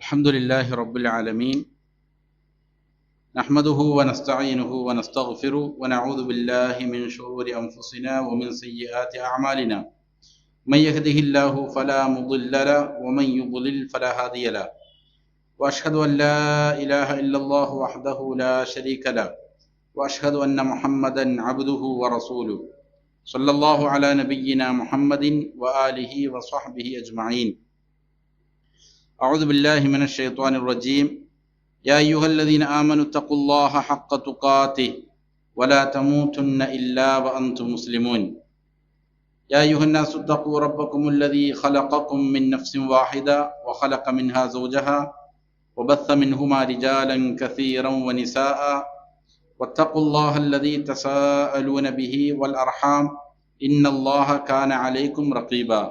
الحمد لله رب العالمين نحمده ونستعينه ونستغفره ونعوذ بالله من شرور أنفسنا ومن سيئات أعمالنا من يهده الله فلا مضل له ومن يضلل فلا هادي له وأشهد أن لا إله إلا الله وحده لا شريك له وأشهد أن محمدا عبده ورسوله صلى الله على نبينا محمد وآله وصحبه أجمعين. أعوذ بالله من الشيطان الرجيم. يا أيها الذين آمنوا اتقوا الله حق تقاته ولا تموتن إلا وأنتم مسلمون. يا أيها الناس اتقوا ربكم الذي خلقكم من نفس واحدة وخلق منها زوجها وبث منهما رجالا كثيرا ونساء واتقوا الله الذي تساءلون به والأرحام إن الله كان عليكم رقيبا.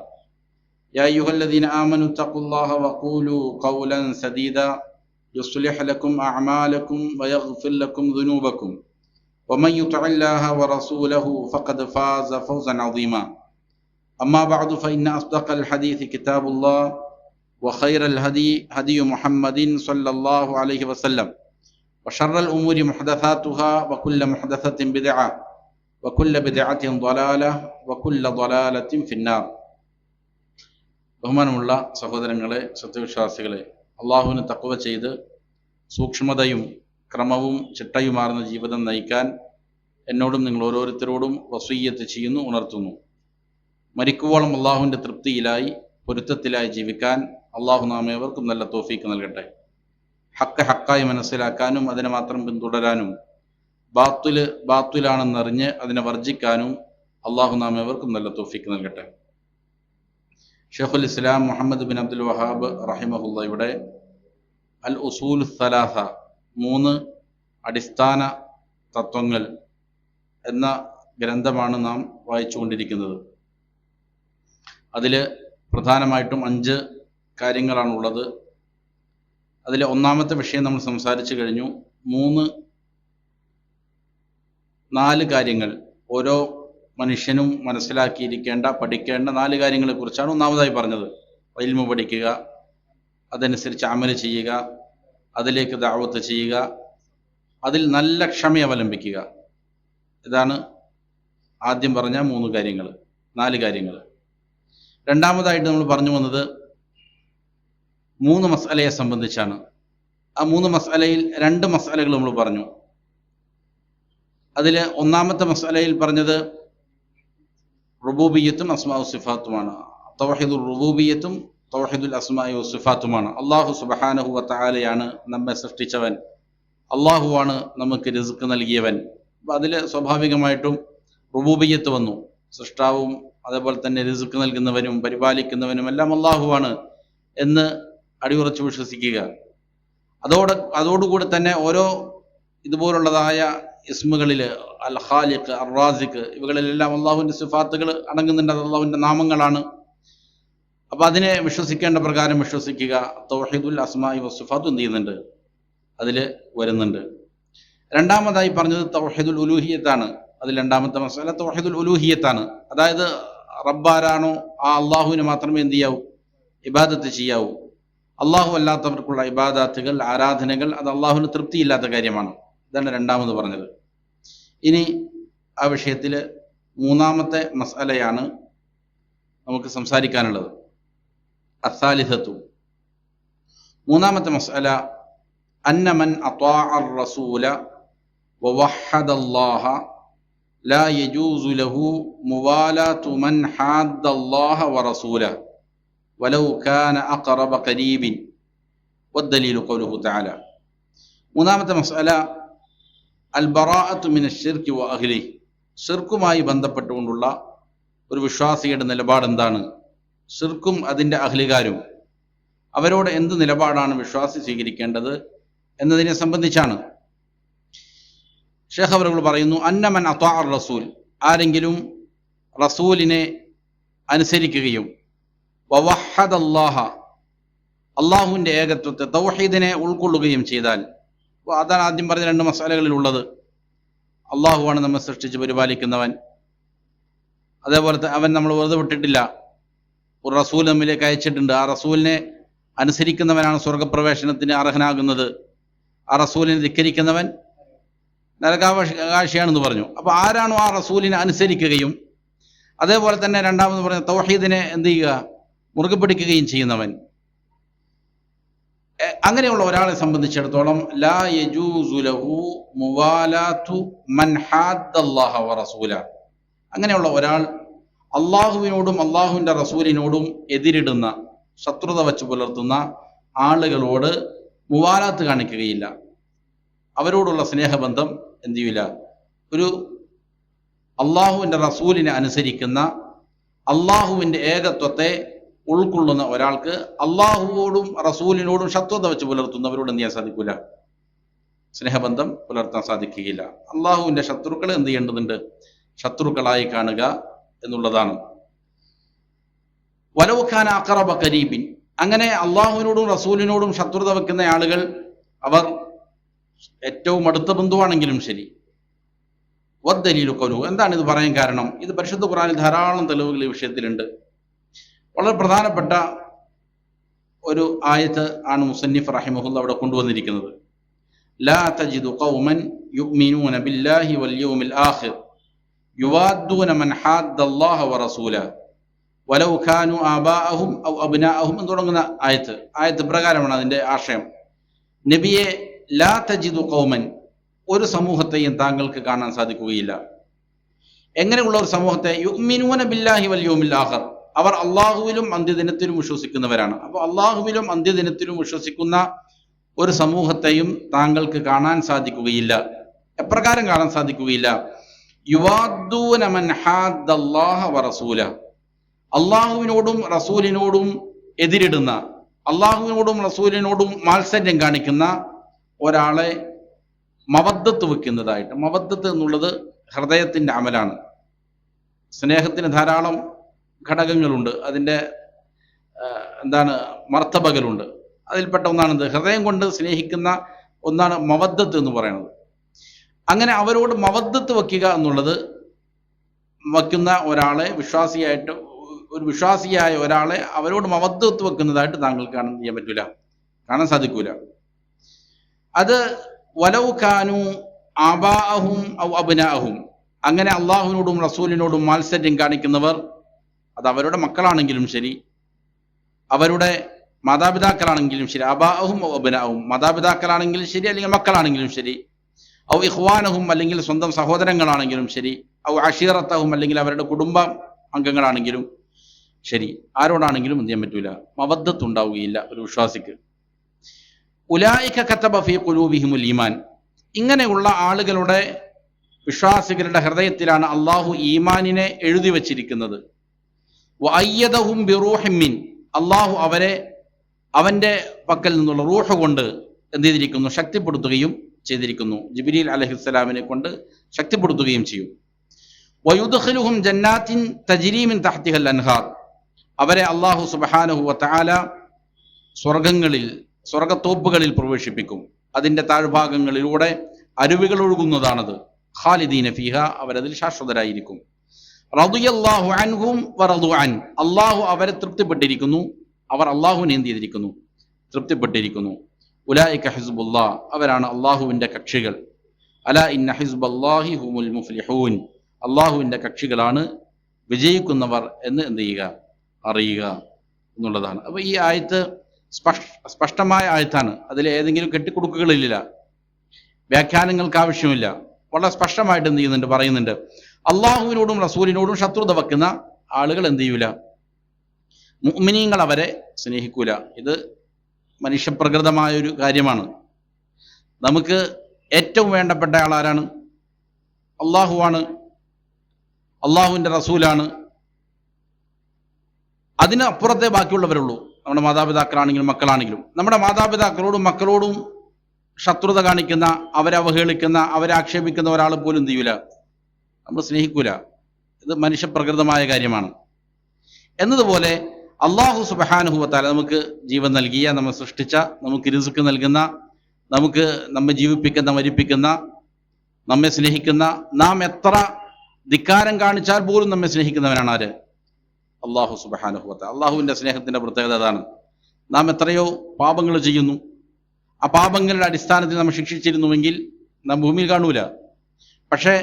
يا أيها الذين آمنوا اتقوا الله وقولوا قولا سديدا يصلح لكم أعمالكم ويغفر لكم ذنوبكم ومن يطع الله ورسوله فقد فاز فوزا عظيما. أما بعد فإن أصدق الحديث كتاب الله وخير الهدي هدي محمد صلى الله عليه وسلم وشر الأمور محدثاتها وكل محدثة بدعة وكل بدعة ضلالة وكل ضلالة في النار. ബഹുമാനമുള്ള സഹോദരങ്ങളെ, സത്യവിശ്വാസികളെ, അള്ളാഹുവിന് തഖ്വ ചെയ്ത് സൂക്ഷ്മതയും ക്രമവും ചിട്ടയുമാർന്ന ജീവിതം നയിക്കാൻ എന്നോടും നിങ്ങൾ ഓരോരുത്തരോടും വസിയ്യത്ത് ചെയ്യുന്നു, ഉണർത്തുന്നു. മരിക്കുവോളം അള്ളാഹുവിൻ്റെ തൃപ്തിയിലായി പൊരുത്തത്തിലായി ജീവിക്കാൻ അള്ളാഹു നാം ഏവർക്കും നല്ല തൗഫീക്ക് നൽകട്ടെ. ഹക്ക് ഹക്കായി മനസ്സിലാക്കാനും അതിനെ മാത്രം പിന്തുടരാനും ബാത്തുല് ബാത്തുലാണെന്നറിഞ്ഞ് അതിനെ വർജിക്കാനും അള്ളാഹു നാം ഏവർക്കും നല്ല തൗഫീക്ക് നൽകട്ടെ. ഷെയ്ഖുൽ ഇസ്ലാം മുഹമ്മദ് ബിൻ അബ്ദുൽ വഹാബ് റഹിമഹുള്ളയുടെ അൽ ഉസൂൽ സലാസ, 3 അടിസ്ഥാന തത്വങ്ങൾ എന്ന ഗ്രന്ഥമാണ് നാം വായിച്ചുകൊണ്ടിരിക്കുന്നത്. അതിൽ പ്രധാനമായിട്ടും 5 കാര്യങ്ങളാണുള്ളത്. അതിൽ ഒന്നാമത്തെ വിഷയം നമ്മൾ സംസാരിച്ചു കഴിഞ്ഞു. 4 കാര്യങ്ങൾ ഓരോ മനുഷ്യനും മനസ്സിലാക്കിയിരിക്കേണ്ട, പഠിക്കേണ്ട 4 കാര്യങ്ങളെക്കുറിച്ചാണ് ഒന്നാമതായി പറഞ്ഞത്. ഇൽമു പഠിക്കുക, അതനുസരിച്ച് അമല് ചെയ്യുക, അതിലേക്ക് ദഅവത്ത് ചെയ്യുക, അതിൽ നല്ല ക്ഷമ അവലംബിക്കുക. ഇതാണ് ആദ്യം പറഞ്ഞ 4 കാര്യങ്ങൾ. രണ്ടാമതായിട്ട് നമ്മൾ പറഞ്ഞു വന്നത് 3 മസ്അലയെ സംബന്ധിച്ചാണ്. ആ 3 മസ്അലയിൽ 2 മസ്അലകൾ നമ്മൾ പറഞ്ഞു. അതിൽ ഒന്നാമത്തെ മസ്അലയിൽ പറഞ്ഞത് റുബൂബിയ്യത്തും അസ്മാഉ സിഫാത്തുമാണ്. തൗഹീദുൽ റുബൂബിയ്യത്തും തൗഹീദുൽ അസ്മാഇ വസിഫാത്തുമാണ്. അല്ലാഹു സുബ്ഹാനഹു വ തആലയാണ് നമ്മെ സൃഷ്ടിച്ചവൻ, അല്ലാഹുവാണ് നമുക്ക് റിസ്ക് നൽകിയവൻ. അപ്പോൾ അതിൽ സ്വാഭാവികമായിട്ടും റുബൂബിയ്യത്ത് വന്നു. സൃഷ്ടാവും അതേപോലെ തന്നെ റിസ്ക് നൽകുന്നവനും പരിപാലിക്കുന്നവനും എല്ലാം അല്ലാഹുവാണ് എന്ന് അടിയുറച്ച് വിശ്വസിക്കുക. അതോടുകൂടി തന്നെ ഓരോ ഇതുപോലുള്ളതായ ഇസ്മുകളിൽ അൽ ഖാലിഖ്, അർ റാസിഖ്, ഇവകളിലെല്ലാം അള്ളാഹുവിൻ്റെ സിഫാത്തുകൾ അടങ്ങുന്നുണ്ട്. അത് അള്ളാഹുവിൻ്റെ നാമങ്ങളാണ്. അപ്പോൾ അതിനെ വിശ്വസിക്കേണ്ട പ്രകാരം വിശ്വസിക്കുക. തൗഹീദുൽ അസ്മാഇ വസിഫാത്ത് എന്ത് ചെയ്യുന്നുണ്ട്, അതിൽ വരുന്നുണ്ട്. രണ്ടാമതായി പറഞ്ഞത് തൗഹീദുൽ ഉലൂഹിയത്താണ്. അതിൽ രണ്ടാമത്തെ മസല തൗഹീദുൽ ഉലൂഹിയത്താണ്. അതായത് റബ്ബാരാണോ ആ അള്ളാഹുവിന് മാത്രമേ എന്ത് ചെയ്യാവൂ, ഇബാദത്ത് ചെയ്യാവൂ. അള്ളാഹു അല്ലാത്തവർക്കുള്ള ഇബാദത്തുകൾ, ആരാധനകൾ അത് അള്ളാഹുവിന് തൃപ്തിയില്ലാത്ത കാര്യമാണ്. ഇതാണ് രണ്ടാമത് പറഞ്ഞത്. ഇനി ആ വിഷയത്തിൽ 3ാമത്തെ മസ്അലയാണ് നമുക്ക് സംസാരിക്കാനുള്ളത്. അസ്സാലിസത്തു, 3ാമത്തെ മസ്അല അന്ന മൻ അത്വാഅ റസൂല വവഹദല്ലാഹ ലാ യജൂസു ലഹു മുവാലാതു മൻ ഹാദ്ദല്ലാഹ വറസൂലഹു വലൗ കാന അഖറബ ഖരീബിൻ വദ്ദലീലു ഖൗലുഹു തആല. 3ാമത്തെ മസ്അല അൽ ബറാഅത്തു മിനശ് ശിർക്ക് വ അഹ്ലിഹി, ശിർക്കുമായി ബന്ധപ്പെട്ടുകൊണ്ടുള്ള ഒരു വിശ്വാസിയുടെ നിലപാട് എന്താണ്, ശിർക്കും അതിൻ്റെ അഹ്ലികാരും അവരോട് എന്ത് നിലപാടാണ് വിശ്വാസി സ്വീകരിക്കേണ്ടത് എന്നതിനെ സംബന്ധിച്ചാണ്. ഷേഖ് അവറുകൾ പറയുന്നു, അന്ന മൻ അത്വാഅ റസൂൽ, ആരെങ്കിലും റസൂലിനെ അനുസരിക്കുകയും വവഹദല്ലാഹ, അള്ളാഹുവിൻ്റെ ഏകത്വത്തെ തൗഹീദിനെ ഉൾക്കൊള്ളുകയും ചെയ്താൽ, അതാണ് ആദ്യം പറഞ്ഞ 2 മസാലകളിലുള്ളത്. അള്ളാഹുവാണ് നമ്മെ സൃഷ്ടിച്ച് പരിപാലിക്കുന്നവൻ, അതേപോലെ അവൻ നമ്മൾ വെറുതെ വിട്ടിട്ടില്ല, ഒരു റസൂൽ നമ്മിലേക്ക് അയച്ചിട്ടുണ്ട്. ആ റസൂലിനെ അനുസരിക്കുന്നവനാണ് സ്വർഗപ്രവേശനത്തിന് അർഹനാകുന്നത്, ആ റസൂലിനെ ധിക്കരിക്കുന്നവൻ നരകാവകാശിയാണെന്ന് പറഞ്ഞു. അപ്പോൾ ആരാണോ ആ റസൂലിനെ അനുസരിക്കുകയും അതേപോലെ തന്നെ രണ്ടാമത് പറഞ്ഞ തൗഹീദിനെ എന്ത് ചെയ്യുക, മുറുകെ പിടിക്കുകയും ചെയ്യുന്നവൻ, അങ്ങനെയുള്ള ഒരാളെ സംബന്ധിച്ചിടത്തോളം ലാ യജൂസു ലഹു മുവാലാതു മൻ ഹാദ്ദല്ലാഹ വറസൂല, അങ്ങനെയുള്ള ഒരാൾ അള്ളാഹുവിനോടും അള്ളാഹുവിൻ്റെ റസൂലിനോടും എതിരിടുന്ന, ശത്രുത വച്ച് പുലർത്തുന്ന ആളുകളോട് മുവാലാത്ത് കാണിക്കുകയില്ല, അവരോടുള്ള സ്നേഹബന്ധം എന്ത് ചെയ്യില്ല. ഒരു അള്ളാഹുവിൻ്റെ റസൂലിനെ അനുസരിക്കുന്ന, അള്ളാഹുവിൻ്റെ ഏകത്വത്തെ ഉൾക്കൊള്ളുന്ന ഒരാൾക്ക് അള്ളാഹുവോടും റസൂലിനോടും ശത്രുത വെച്ച് പുലർത്തുന്നവരോട് എന്ത് ചെയ്യാൻ സാധിക്കില്ല, സ്നേഹബന്ധം പുലർത്താൻ സാധിക്കുകയില്ല. അള്ളാഹുവിൻ്റെ ശത്രുക്കൾ എന്ത് ചെയ്യേണ്ടതുണ്ട്, ശത്രുക്കളായി കാണുക എന്നുള്ളതാണ്. വലൗഖാന അഖറബ ഖരീബിൻ, അങ്ങനെ അള്ളാഹുവിനോടും റസൂലിനോടും ശത്രുത വെക്കുന്ന ആളുകൾ അവർ ഏറ്റവും അടുത്ത ബന്ധുവാണെങ്കിലും ശരി. വദ്ദലീലു ഖൗലുഹു, എന്താണ് ഇത് പറയാൻ കാരണം? ഇത് പരിശുദ്ധ ഖുർആനിൽ ധാരാളം തെളിവുകൾ ഈ വിഷയത്തിലുണ്ട്. വളരെ പ്രധാനപ്പെട്ട ഒരു ആയത്ത് ആണ് മുസന്നിഫ് റഹിമഹുല്ലാഹ് അവിടെ കൊണ്ടുവന്നിരിക്കുന്നത്. ലാ തജിദു ഖൗമൻ യുഅ്മിനൂന ബില്ലാഹി വൽ യൗമിൽ ആഖിർ യുവാദ്ദൂന മൻ ഹാദ്ദല്ലാഹ വറസൂലഹു വലൗ കാനു ആബാഅഹും ഔ അബ്നാഅഹും എന്ന് തുടങ്ങുന്ന ആയത്ത് പ്രകാരമാണ് അതിൻ്റെ ആശയം. നബിയെ, ലാ തജിദു ഖൗമൻ, ഒരു സമൂഹത്തെയും താങ്കൾക്ക് കാണാൻ സാധിക്കുകയില്ല. എങ്ങനെയുള്ള ഒരു സമൂഹത്തെ? യുഅ്മിനൂന ബില്ലാഹി വൽ യൗമിൽ ആഖിർ, അവർ അള്ളാഹുവിലും അന്ത്യദിനത്തിലും വിശ്വസിക്കുന്നവരാണ്. അപ്പോൾ അള്ളാഹുവിലും അന്ത്യദിനത്തിലും വിശ്വസിക്കുന്ന ഒരു സമൂഹത്തെയും താങ്കൾക്ക് കാണാൻ സാധിക്കുകയില്ല. എപ്രകാരം കാണാൻ സാധിക്കുകയില്ല? യുവാദ്ദൂന മൻ ഹാദ്ദല്ലാഹ വറസൂലഹു, അള്ളാഹുവിനോടും റസൂലിനോടും എതിരിടുന്ന, അള്ളാഹുവിനോടും റസൂലിനോടും മാത്സര്യം കാണിക്കുന്ന ഒരാളെ മവദ്ദത്ത് വെക്കുന്നതായിട്ട്. മവദ്ദത്ത് എന്നുള്ളത് ഹൃദയത്തിൻ്റെ അമലാണ്. സ്നേഹത്തിന് ധാരാളം ഘടകങ്ങളുണ്ട്, അതിൻ്റെ മർത്തബകളുണ്ട്. അതിൽപ്പെട്ട ഒന്നാണിത്. ഹൃദയം കൊണ്ട് സ്നേഹിക്കുന്ന ഒന്നാണ് മവദ്ദത്ത് എന്ന് പറയുന്നത്. അങ്ങനെ അവരോട് മവദ്ദത്ത് വയ്ക്കുക എന്നുള്ളത്, വയ്ക്കുന്ന ഒരാളെ ഒരു വിശ്വാസിയായ ഒരാളെ അവരോട് മവദ്ദത്ത് വെക്കുന്നതായിട്ട് താങ്കൾക്ക് കാണാൻ സാധിക്കൂല. അത് വലൗ കാനു ആബാഅഹും ഔ അബ്നാഅഹും, അങ്ങനെ അള്ളാഹുവിനോടും റസൂലിനോടും മാത്സര്യം കാണിക്കുന്നവർ, അത് അവരുടെ മക്കളാണെങ്കിലും ശരി, അവരുടെ മാതാപിതാക്കളാണെങ്കിലും ശരി, ആബാഅഹും ഔ അബ്നാഅഹും, മാതാപിതാക്കളാണെങ്കിലും ശരി അല്ലെങ്കിൽ മക്കളാണെങ്കിലും ശരി, ഔ ഇഖ്വാനഹും, അല്ലെങ്കിൽ സ്വന്തം സഹോദരങ്ങളാണെങ്കിലും ശരി, ഔ അശീറത്തഹും, അല്ലെങ്കിൽ അവരുടെ കുടുംബ അംഗങ്ങളാണെങ്കിലും ശരി, ആരോടാണെങ്കിലും എന്ത് ചെയ്യാൻ പറ്റൂല, മവദ്ദത്ത് ഉണ്ടാവുകയില്ല ഒരു വിശ്വാസിക്ക്. ഉലായിക കതബ ഫീ ഖുലൂബിഹിമുൽ ഈമാൻ, ഇങ്ങനെയുള്ള ആളുകളുടെ, വിശ്വാസികളുടെ ഹൃദയത്തിലാണ് അള്ളാഹു ഈമാനിനെ എഴുതി വച്ചിരിക്കുന്നത്. വഅയ്യദഹും ബിറൂഹിൻ മിൻ, അള്ളാഹു അവരെ അവൻ്റെ പക്കൽ നിന്നുള്ള റൂഹ് കൊണ്ട് എന്ത് ചെയ്തിരിക്കുന്നു, ശക്തിപ്പെടുത്തുകയും ചെയ്തിരിക്കുന്നു. ജിബ്രീൽ അലൈഹിസ്സലാമിനെ കൊണ്ട് ശക്തിപ്പെടുത്തുകയും ചെയ്യും. വയുദ്ഖിലുഹും ജന്നാത്തിൻ തജ്രീ മിൻ തഹ്തിഹൽ അൻഹാർ, അവരെ അള്ളാഹു സുബ്ഹാനഹു വതആല സ്വർഗത്തോപ്പുകളിൽ പ്രവേശിപ്പിക്കും. അതിൻ്റെ താഴ്ഭാഗങ്ങളിലൂടെ അരുവികൾ ഒഴുകുന്നതാണത്. ഖാലിദീന ഫീഹ, അവരതിൽ ശാശ്വതരായിരിക്കും. റളിയല്ലാഹു അൻഹും വറളു അൻ, അള്ളാഹു അവരെ തൃപ്തിപ്പെട്ടിരിക്കുന്നു, അവർ അള്ളാഹുവിനെ എന്ത് ചെയ്തിരിക്കുന്നു, തൃപ്തിപ്പെട്ടിരിക്കുന്നു. ഉലൈക ഹിസ്ബുല്ലാഹ്, അവരാണ് അള്ളാഹുവിൻ്റെ കക്ഷികൾ. അലാ ഇന്ന ഹിസ്ബല്ലാഹി ഹുമുൽ മുഫ്ലിഹൂൻ, അള്ളാഹുവിൻ്റെ കക്ഷികളാണ് വിജയിക്കുന്നവർ എന്ന് എന്ത് ചെയ്യുക, അറിയുക എന്നുള്ളതാണ്. അപ്പോൾ ഈ ആയത്ത് സ്പഷ്ടമായ ആയത്താണ്. അതിൽ ഏതെങ്കിലും കെട്ടിക്കൊടുക്കുകളില്ല, വ്യാഖ്യാനങ്ങൾക്ക് ആവശ്യമില്ല. വളരെ സ്പഷ്ടമായിട്ട് എന്ത് ചെയ്യുന്നുണ്ട്, പറയുന്നുണ്ട്. അള്ളാഹുവിനോടും റസൂലിനോടും ശത്രുത വെക്കുന്ന ആളുകൾ എന്ത് ചെയ്യൂല, മുഅ്മിനീങ്ങൾ അവരെ സ്നേഹിക്കൂല. ഇത് മനുഷ്യപ്രകൃതമായൊരു കാര്യമാണ്. നമുക്ക് ഏറ്റവും വേണ്ടപ്പെട്ട ആൾ ആരാണ്? അള്ളാഹുവാണ്, അള്ളാഹുവിൻ്റെ റസൂലാണ്. അതിന് അപ്പുറത്തെ ബാക്കിയുള്ളവരുള്ളൂ. നമ്മുടെ മാതാപിതാക്കളാണെങ്കിലും മക്കളാണെങ്കിലും. നമ്മുടെ മാതാപിതാക്കളോടും മക്കളോടും ശത്രുത കാണിക്കുന്ന, അവരെ അവഹേളിക്കുന്ന, അവരെ ആക്ഷേപിക്കുന്ന ഒരാൾ പോലും എന്ത് ചെയ്യൂല, നമ്മൾ സ്നേഹിക്കൂല. ഇത് മനുഷ്യപ്രകൃതമായ കാര്യമാണ്. എന്നതുപോലെ അള്ളാഹു സുബ്ഹാനഹു വതആല നമുക്ക് ജീവൻ നൽകിയ, നമ്മെ സൃഷ്ടിച്ച, നമുക്ക് റിസ്ക് നൽകുന്ന, നമ്മെ ജീവിപ്പിക്കുന്ന, മരിപ്പിക്കുന്ന, നമ്മെ സ്നേഹിക്കുന്ന, നാം എത്ര ധിക്കാരം കാണിച്ചാൽ പോലും നമ്മെ സ്നേഹിക്കുന്നവനാണ് ആര്? അള്ളാഹു സുബ്ഹാനഹു വതആല. അള്ളാഹുവിൻ്റെ സ്നേഹത്തിൻ്റെ പ്രത്യേകത അതാണ്. നാം എത്രയോ പാപങ്ങൾ ചെയ്യുന്നു. ആ പാപങ്ങളുടെ അടിസ്ഥാനത്തിൽ നമ്മൾ ശിക്ഷിച്ചിരുന്നുവെങ്കിൽ നാം ഭൂമിയിൽ കാണൂല. പക്ഷേ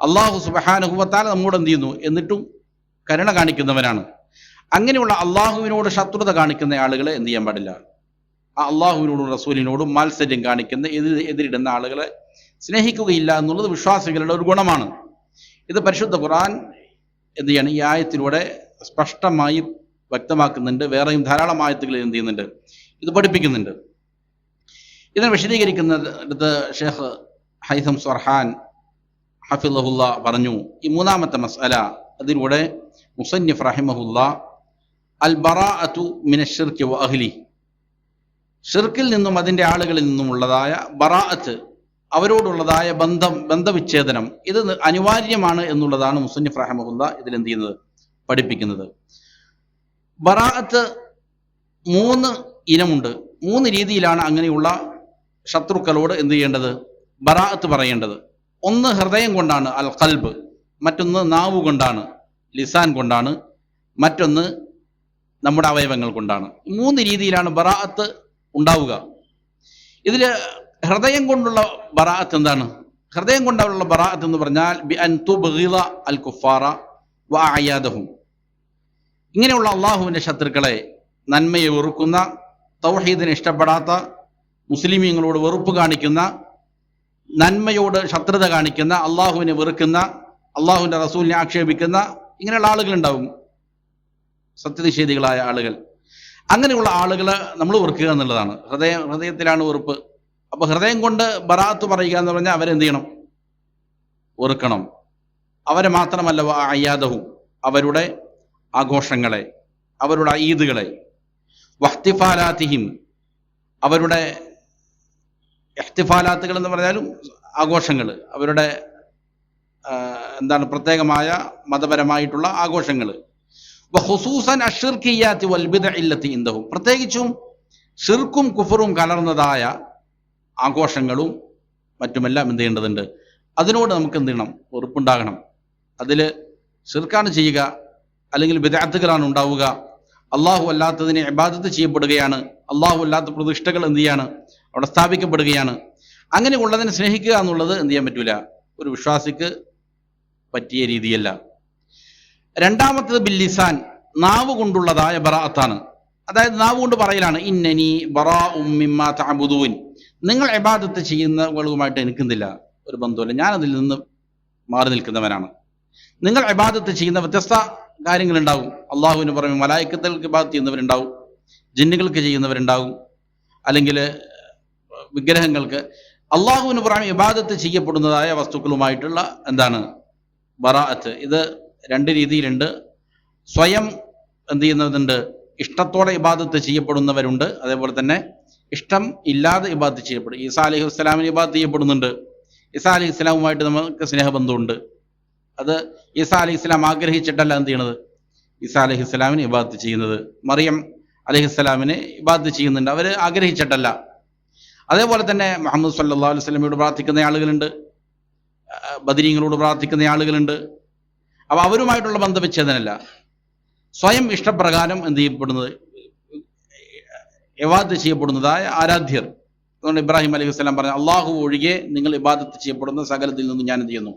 അള്ളാഹു സുബ്ഹാനഹു വ തആല നമ്മോട് എന്ത് ചെയ്യുന്നു? എന്നിട്ടും കരുണ കാണിക്കുന്നവനാണ്. അങ്ങനെയുള്ള അള്ളാഹുവിനോട് ശത്രുത കാണിക്കുന്ന ആളുകളെ എന്ത് ചെയ്യാൻ പാടില്ല? ആ അള്ളാഹുവിനോടും റസൂലിനോടും മാത്സര്യം കാണിക്കുന്ന എതിരിടുന്ന ആളുകളെ സ്നേഹിക്കുകയില്ല എന്നുള്ളത് വിശ്വാസികളുടെ ഒരു ഗുണമാണ്. ഇത് പരിശുദ്ധ ഖുർആൻ എന്ത് ചെയ്യാണ്? ഈ ആയത്തിലൂടെ സ്പഷ്ടമായി വ്യക്തമാക്കുന്നുണ്ട്. വേറെയും ധാരാളം ആയത്തുകൾ എന്ത് ചെയ്യുന്നുണ്ട്? ഇത് പഠിപ്പിക്കുന്നുണ്ട്. ഇതിനെ വിശദീകരിക്കുന്നിടത്ത് ഷേഖ് ഹൈസം സർഹാൻ ഹഫിളഹുല്ല പറഞ്ഞു, ഈ മൂന്നാമത്തെ മസ്അല അതിലൂടെ മുസന്നിഫ് റഹിമഹുല്ല അൽ ബറാഅതു മിനശ്ശിർകി വ അഹ്ലി, ഷിർക്കിൽ നിന്നും അതിൻ്റെ ആളുകളിൽ നിന്നുമുള്ളതായ ബറാഅത്ത്, അവരോടുള്ളതായ ബന്ധവിച്ഛേദനം, ഇത് അനിവാര്യമാണ് എന്നുള്ളതാണ് മുസന്നിഫ് റഹിമഹുല്ല ഇതിൽ എന്ത് ചെയ്യുന്നത്? പഠിപ്പിക്കുന്നത്. ബറാഅത്ത് 3 ഇനമുണ്ട്. 3 രീതിയിലാണ് അങ്ങനെയുള്ള ശത്രുക്കളോട് എന്ത് ചെയ്യേണ്ടത്? ബറാഅത്ത് പറയേണ്ടത്. ഒന്ന് ഹൃദയം കൊണ്ടാണ്, അൽ ഖൽബ്. മറ്റൊന്ന് നാവ് കൊണ്ടാണ്, ലിസാൻ കൊണ്ടാണ്. മറ്റൊന്ന് നമ്മുടെ അവയവങ്ങൾ കൊണ്ടാണ്. 3 രീതിയിലാണ് ബറാഅത്ത് ഉണ്ടാവുക. ഇതിൽ ഹൃദയം കൊണ്ടുള്ള ബറാഅത്ത് എന്താണ്? ഹൃദയം കൊണ്ടുള്ള ബറാഅത്ത് എന്ന് പറഞ്ഞാൽ ബി അൻ തുബ്ഗിള അൽ കുഫാറ വ അയാദഹും, ഇങ്ങനെയുള്ള അള്ളാഹുവിൻ്റെ ശത്രുക്കളെ, നന്മയെ വെറുക്കുന്ന, തൗഹീദിനെ ഇഷ്ടപ്പെടാത്ത, മുസ്ലിമീങ്ങളോട് വെറുപ്പ് കാണിക്കുന്ന, നന്മയോട് ശത്രുത കാണിക്കുന്ന, അള്ളാഹുവിനെ വെറുക്കുന്ന, അള്ളാഹുവിൻ്റെ റസൂലിനെ ആക്ഷേപിക്കുന്ന ഇങ്ങനെയുള്ള ആളുകളുണ്ടാവും, സത്യനിഷേധികളായ ആളുകൾ. അങ്ങനെയുള്ള ആളുകളെ നമ്മൾ വെറുക്കുക എന്നുള്ളതാണ്. ഹൃദയത്തിലാണ് വെറുപ്പ്. അപ്പോൾ ഹൃദയം കൊണ്ട് ബറാഅത്ത് പറയുക എന്ന് പറഞ്ഞാൽ അവരെന്ത് ചെയ്യണം? വെറുക്കണം. അവരെ മാത്രമല്ല അയ്യാദഹും, അവരുടെ ആഘോഷങ്ങളെ, അവരുടെ ഈദുകളെ, വഹ്തിഫാലാത്തിഹിം, അവരുടെ ഇഹ്തിഫാലാത്തുകൾ എന്ന് പറഞ്ഞാലും ആഘോഷങ്ങൾ, അവരുടെ എന്താണ് പ്രത്യേകമായ മതപരമായിട്ടുള്ള ആഘോഷങ്ങൾ. ഖുസൂസൻ അശ്ശിർകിയ്യാത്തി വൽ ബിദ്അഇല്ലത്തി ഇൻദഹും, പ്രത്യേകിച്ചും ഷിർക്കും കുഫറും കലർന്നതായ ആഘോഷങ്ങളും മറ്റുമെല്ലാം എന്ത് ചെയ്യേണ്ടതുണ്ട്? അതിനോട് നമുക്ക് എന്ത് ചെയ്യണം? വെറുപ്പുണ്ടാകണം. അതിൽ ഷിർക്കാണ് ചെയ്യുക, അല്ലെങ്കിൽ ബിദ്അത്തുകളാണ് ഉണ്ടാവുക, അള്ളാഹു അല്ലാത്തതിനെ ഇബാദത്ത് ചെയ്യപ്പെടുകയാണ്, അള്ളാഹു അല്ലാത്ത പ്രതിഷ്ഠകൾ എന്ത് ചെയ്യാണ്? അവിടെ സ്ഥാപിക്കപ്പെടുകയാണ്. അങ്ങനെ ഉള്ളതിനെ സ്നേഹിക്കുക എന്നുള്ളത് എന്ത് ചെയ്യാൻ പറ്റൂല, ഒരു വിശ്വാസിക്ക് പറ്റിയ രീതിയല്ല. രണ്ടാമത്തത് ബില്ലിസാൻ, നാവ് കൊണ്ടുള്ളതായ ബറാഅത്താണ്. അതായത് നാവ് കൊണ്ട് പറയലാണ്, ഇന്നനി ബറാഉം മിമ്മാ തഅബുദൂൻ, നിങ്ങൾ ഇബാദത്ത് ചെയ്യുന്നവളുമായിട്ട് എനിക്കെന്തില്ല, ഒരു ബന്ധമില്ല, ഞാൻ അതിൽ നിന്ന് മാറി നിൽക്കുന്നവനാണ്. നിങ്ങൾ ഇബാദത്ത് ചെയ്യുന്ന വ്യത്യസ്ത കാര്യങ്ങളുണ്ടാവും. അള്ളാഹുവിന് പുറമെ മലായിക്കത്തുകൾക്ക് ഇബാദത്ത് ചെയ്യുന്നവരുണ്ടാവും, ജിന്നുകൾക്ക് ചെയ്യുന്നവരുണ്ടാവും, അല്ലെങ്കിൽ വിഗ്രഹങ്ങൾക്ക്. അള്ളാഹുവിന് പുറമെ ഇബാദത്ത് ചെയ്യപ്പെടുന്നതായ വസ്തുക്കളുമായിട്ടുള്ള എന്താണ് ബറാഅത്ത്. ഇത് 2 രീതിയിലുണ്ട്. സ്വയം എന്ത് ചെയ്യുന്നതുണ്ട്? ഇഷ്ടത്തോടെ ഇബാദത്ത് ചെയ്യപ്പെടുന്നവരുണ്ട്. അതേപോലെ തന്നെ ഇഷ്ടം ഇല്ലാതെ ഇബാദത്ത് ചെയ്യപ്പെടും. ഈസാ അലൈഹി വസ്സലാമിന് ഇബാദത്ത് ചെയ്യപ്പെടുന്നുണ്ട്. ഈസാ അലൈഹി ഇസ്ലാമുമായിട്ട് നമുക്ക് സ്നേഹബന്ധമുണ്ട്. അത് ഈസാ അലൈഹി ഇസ്ലാം ആഗ്രഹിച്ചിട്ടല്ല എന്ത് ചെയ്യണത്? ഈസാ അലൈഹി ഇസ്ലാമിന് ഇബാദത്ത് ചെയ്യുന്നത്. മറിയം അലൈഹി ഇസ്ലാമിന് ഇബാദത്ത് ചെയ്യുന്നുണ്ട്, അവർ ആഗ്രഹിച്ചിട്ടല്ല. അതേപോലെ തന്നെ മുഹമ്മദ് സല്ലല്ലാഹു അലൈഹി വസല്ലമയോട് പ്രാർത്ഥിക്കുന്ന ആളുകളുണ്ട്, ബദരീങ്ങളോട് പ്രാർത്ഥിക്കുന്ന ആളുകളുണ്ട്. അപ്പോൾ അവരുമായിട്ടുള്ള ബന്ധവിച്ഛേദനല്ല, സ്വയം ഇഷ്ടപ്രകാരം എന്ത് ചെയ്യപ്പെടുന്നത്? ഇബാദത്ത് ചെയ്യപ്പെടുന്നതായ ആരാധ്യർ. അതുകൊണ്ട് ഇബ്രാഹിം അലൈഹി വസല്ലം പറഞ്ഞു, അള്ളാഹു ഒഴികെ നിങ്ങൾ ഇബാദത്ത് ചെയ്യപ്പെടുന്ന സകലത്തിൽ നിന്ന് ഞാൻ എന്ത് ചെയ്യുന്നു?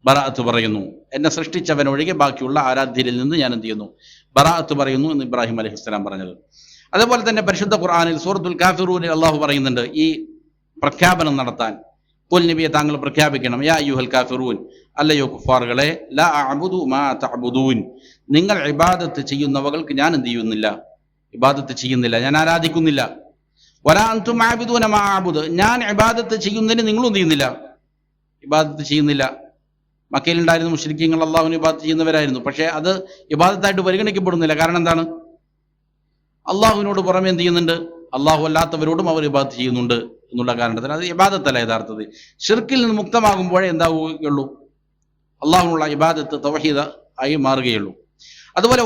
ബറാഅത്ത് പറയുന്നു. എന്നെ സൃഷ്ടിച്ചവൻ ഒഴികെ ബാക്കിയുള്ള ആരാധ്യരിൽ നിന്ന് ഞാൻ എന്ത് ചെയ്യുന്നു? ബറാഅത്ത് പറയുന്നു എന്ന് ഇബ്രാഹിം അലൈഹി വസല്ലം പറഞ്ഞത്. അതേപോലെ തന്നെ പരിശുദ്ധ ഖുർആനിൽ സൂറത്തുൽ കാഫിറൂനിൽ അള്ളാഹു പറയുന്നുണ്ട് ഈ പ്രഖ്യാപനം നടത്താൻ. ഖുൽ നബിയെ താങ്കൾ പ്രഖ്യാപിക്കണം, യാ അയ്യുഹൽ കാഫിറൂൻ, അല്ലയോ കുഫാറുകളെ, ലാ അഅബുദു മാ തഅബുദൂൻ, നിങ്ങൾ ഇബാദത്ത് ചെയ്യുന്നവകൾക്ക് ഞാൻ എന്ത് ചെയ്യുന്നില്ല? ഇബാദത്ത് ചെയ്യുന്നില്ല, ഞാൻ ആരാധിക്കുന്നില്ല. വലാ അൻതും ആബിദൂന മാ അഅബുദു, ഞാൻ ഇബാദത്ത് ചെയ്യുന്നതിന് നിങ്ങളും എന്ത് ചെയ്യുന്നില്ല? ഇബാദത്ത് ചെയ്യുന്നില്ല. മക്കയിലുണ്ടായിരുന്ന മുശ്രിക്കീങ്ങൾ അള്ളാഹുവിന് ഇബാദത്ത് ചെയ്യുന്നവരായിരുന്നു. പക്ഷേ അത് ഇബാദത്തായിട്ട് പരിഗണിക്കപ്പെടുന്നില്ല. കാരണം എന്താണ്? അള്ളാഹുവിനോട് പുറമെ എന്ത് ചെയ്യുന്നുണ്ട്? അള്ളാഹു അല്ലാത്തവരോടും അവർ ഇബാദത്ത് ചെയ്യുന്നുണ്ട് എന്നുള്ള കാരണത്തിൽ അത് ഇബാദത്തല്ല യഥാർത്ഥത്തിൽ. ഷിർക്കിൽ നിന്ന് മുക്തമാകുമ്പോഴേ എന്താവുകയുള്ളൂ? അള്ളാഹുവിനുള്ള ഇബാദത്ത് തൗഹീദ് ആയി മാറുകയുള്ളൂ. അതുപോലെ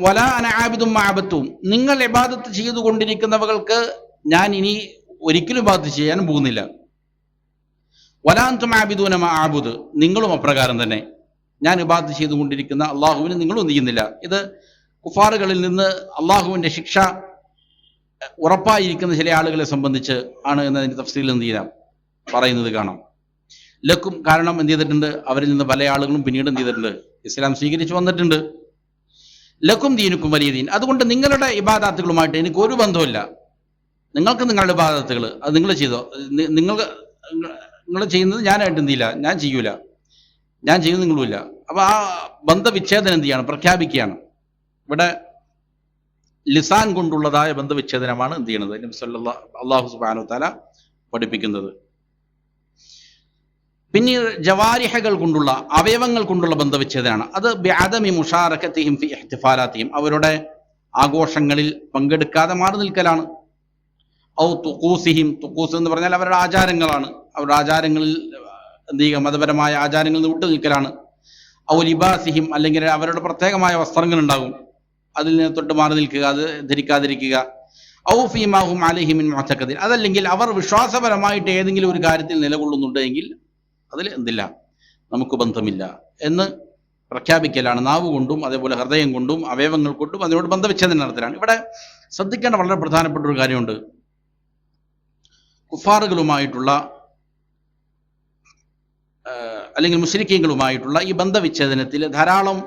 വലാ അന ആബിദും മാ അബദ്തും, നിങ്ങൾ ഇബാദത്ത് ചെയ്തുകൊണ്ടിരിക്കുന്നവകൾക്ക് ഞാൻ ഇനി ഒരിക്കലും ഇബാദത്ത് ചെയ്യാൻ പോകുന്നില്ല. വലാ അൻതും ആബിദൂന മാ അഅബുദു, നിങ്ങളും അപ്രകാരം തന്നെ ഞാൻ ഇബാദത്ത് ചെയ്തുകൊണ്ടിരിക്കുന്ന അള്ളാഹുവിന് നിങ്ങളും എന്ത് ചെയ്യുന്നില്ല. ഇത് കുഫാറുകളിൽ നിന്ന് അള്ളാഹുവിൻ്റെ ശിക്ഷ ഉറപ്പായിരിക്കുന്ന ചില ആളുകളെ സംബന്ധിച്ച് ആണ് എന്നതിൻ്റെ തഫ്സീൽ എന്ത് ചെയ്യാം പറയുന്നത് കാണാം. ലക്കും, കാരണം എന്ത് ചെയ്തിട്ടുണ്ട്, അവരിൽ നിന്ന് പല ആളുകളും പിന്നീട് എന്ത് ചെയ്തിട്ടുണ്ട്, ഇസ്ലാം സ്വീകരിച്ചു വന്നിട്ടുണ്ട്. ലക്കും ദീനുക്കും വലിയ ദീൻ, അതുകൊണ്ട് നിങ്ങളുടെ ഇബാദാത്തുകളുമായിട്ട് എനിക്ക് ഒരു ബന്ധമില്ല. നിങ്ങൾക്ക് നിങ്ങളുടെ ഇബാദത്തുകൾ അത് നിങ്ങൾ ചെയ്തോ, നിങ്ങൾ ചെയ്യുന്നത് ഞാനായിട്ട് എന്ത് ചെയ്യില്ല, ഞാൻ ചെയ്യൂല, ഞാൻ ചെയ്യുന്നത് നിങ്ങളുമില്ല. അപ്പൊ ആ ബന്ധവിച്ഛേദനം എന്ത് ചെയ്യാണ്, പ്രഖ്യാപിക്കുകയാണ്. ഇവിടെ ലിസാൻ കൊണ്ടുള്ളതായ ബന്ധവിച്ഛേദനമാണ് എന്ത് ചെയ്യണത്, അല്ലാഹു സുബ്ഹാനഹു വ തആല പഠിപ്പിക്കുന്നത്. പിന്നീട് ജവാരിഹകൾ കൊണ്ടുള്ള, അവയവങ്ങൾ കൊണ്ടുള്ള ബന്ധവിച്ഛേദനമാണ്. അത് ബിഅദമി മുശാറകതിഹിം ഫി ഇഹ്തിഫാലാതിഹിം, അവരുടെ ആഘോഷങ്ങളിൽ പങ്കെടുക്കാതെ മാറി നിൽക്കലാണ്. ഔ തുഖൂസിഹിം, തുഖൂസ് എന്ന് പറഞ്ഞാൽ അവരുടെ ആചാരങ്ങളാണ്, അവരുടെ ആചാരങ്ങളിൽ എന്ത് ചെയ്യുക, മതപരമായ ആചാരങ്ങളിൽ നിന്ന് വിട്ടു നിൽക്കലാണ്. ഔ ലിബാസിഹിം, അല്ലെങ്കിൽ അവരുടെ പ്രത്യേകമായ വസ്ത്രങ്ങൾ ഉണ്ടാകും, അതിൽ നിന്ന് തൊട്ട് മാറി നിൽക്കുക, അത് ധരിക്കാതിരിക്കുക. ഔ ഫീമാ ഹും അലൈഹി മിൻ മുഅ്തഖദിൻ, അതല്ലെങ്കിൽ അവർ വിശ്വാസപരമായിട്ട് ഏതെങ്കിലും ഒരു കാര്യത്തിൽ നിലകൊള്ളുന്നുണ്ടെങ്കിൽ അതിൽ എന്തില്ല, നമുക്ക് ബന്ധമില്ല എന്ന് പ്രഖ്യാപിക്കലാണ്. നാവ് കൊണ്ടും അതേപോലെ ഹൃദയം കൊണ്ടും അവയവങ്ങൾ കൊണ്ടും അതിനോട് ബന്ധവിച്ഛേദനം നടത്തലാണ്. ഇവിടെ ശ്രദ്ധിക്കേണ്ട വളരെ പ്രധാനപ്പെട്ട ഒരു കാര്യമുണ്ട്. കുഫാറുകളുമായിട്ടുള്ള അല്ലെങ്കിൽ മുശ്രിക്കീങ്ങളുമായിട്ടുള്ള ഈ ബന്ധവിച്ഛേദനത്തിൽ ധാരാളം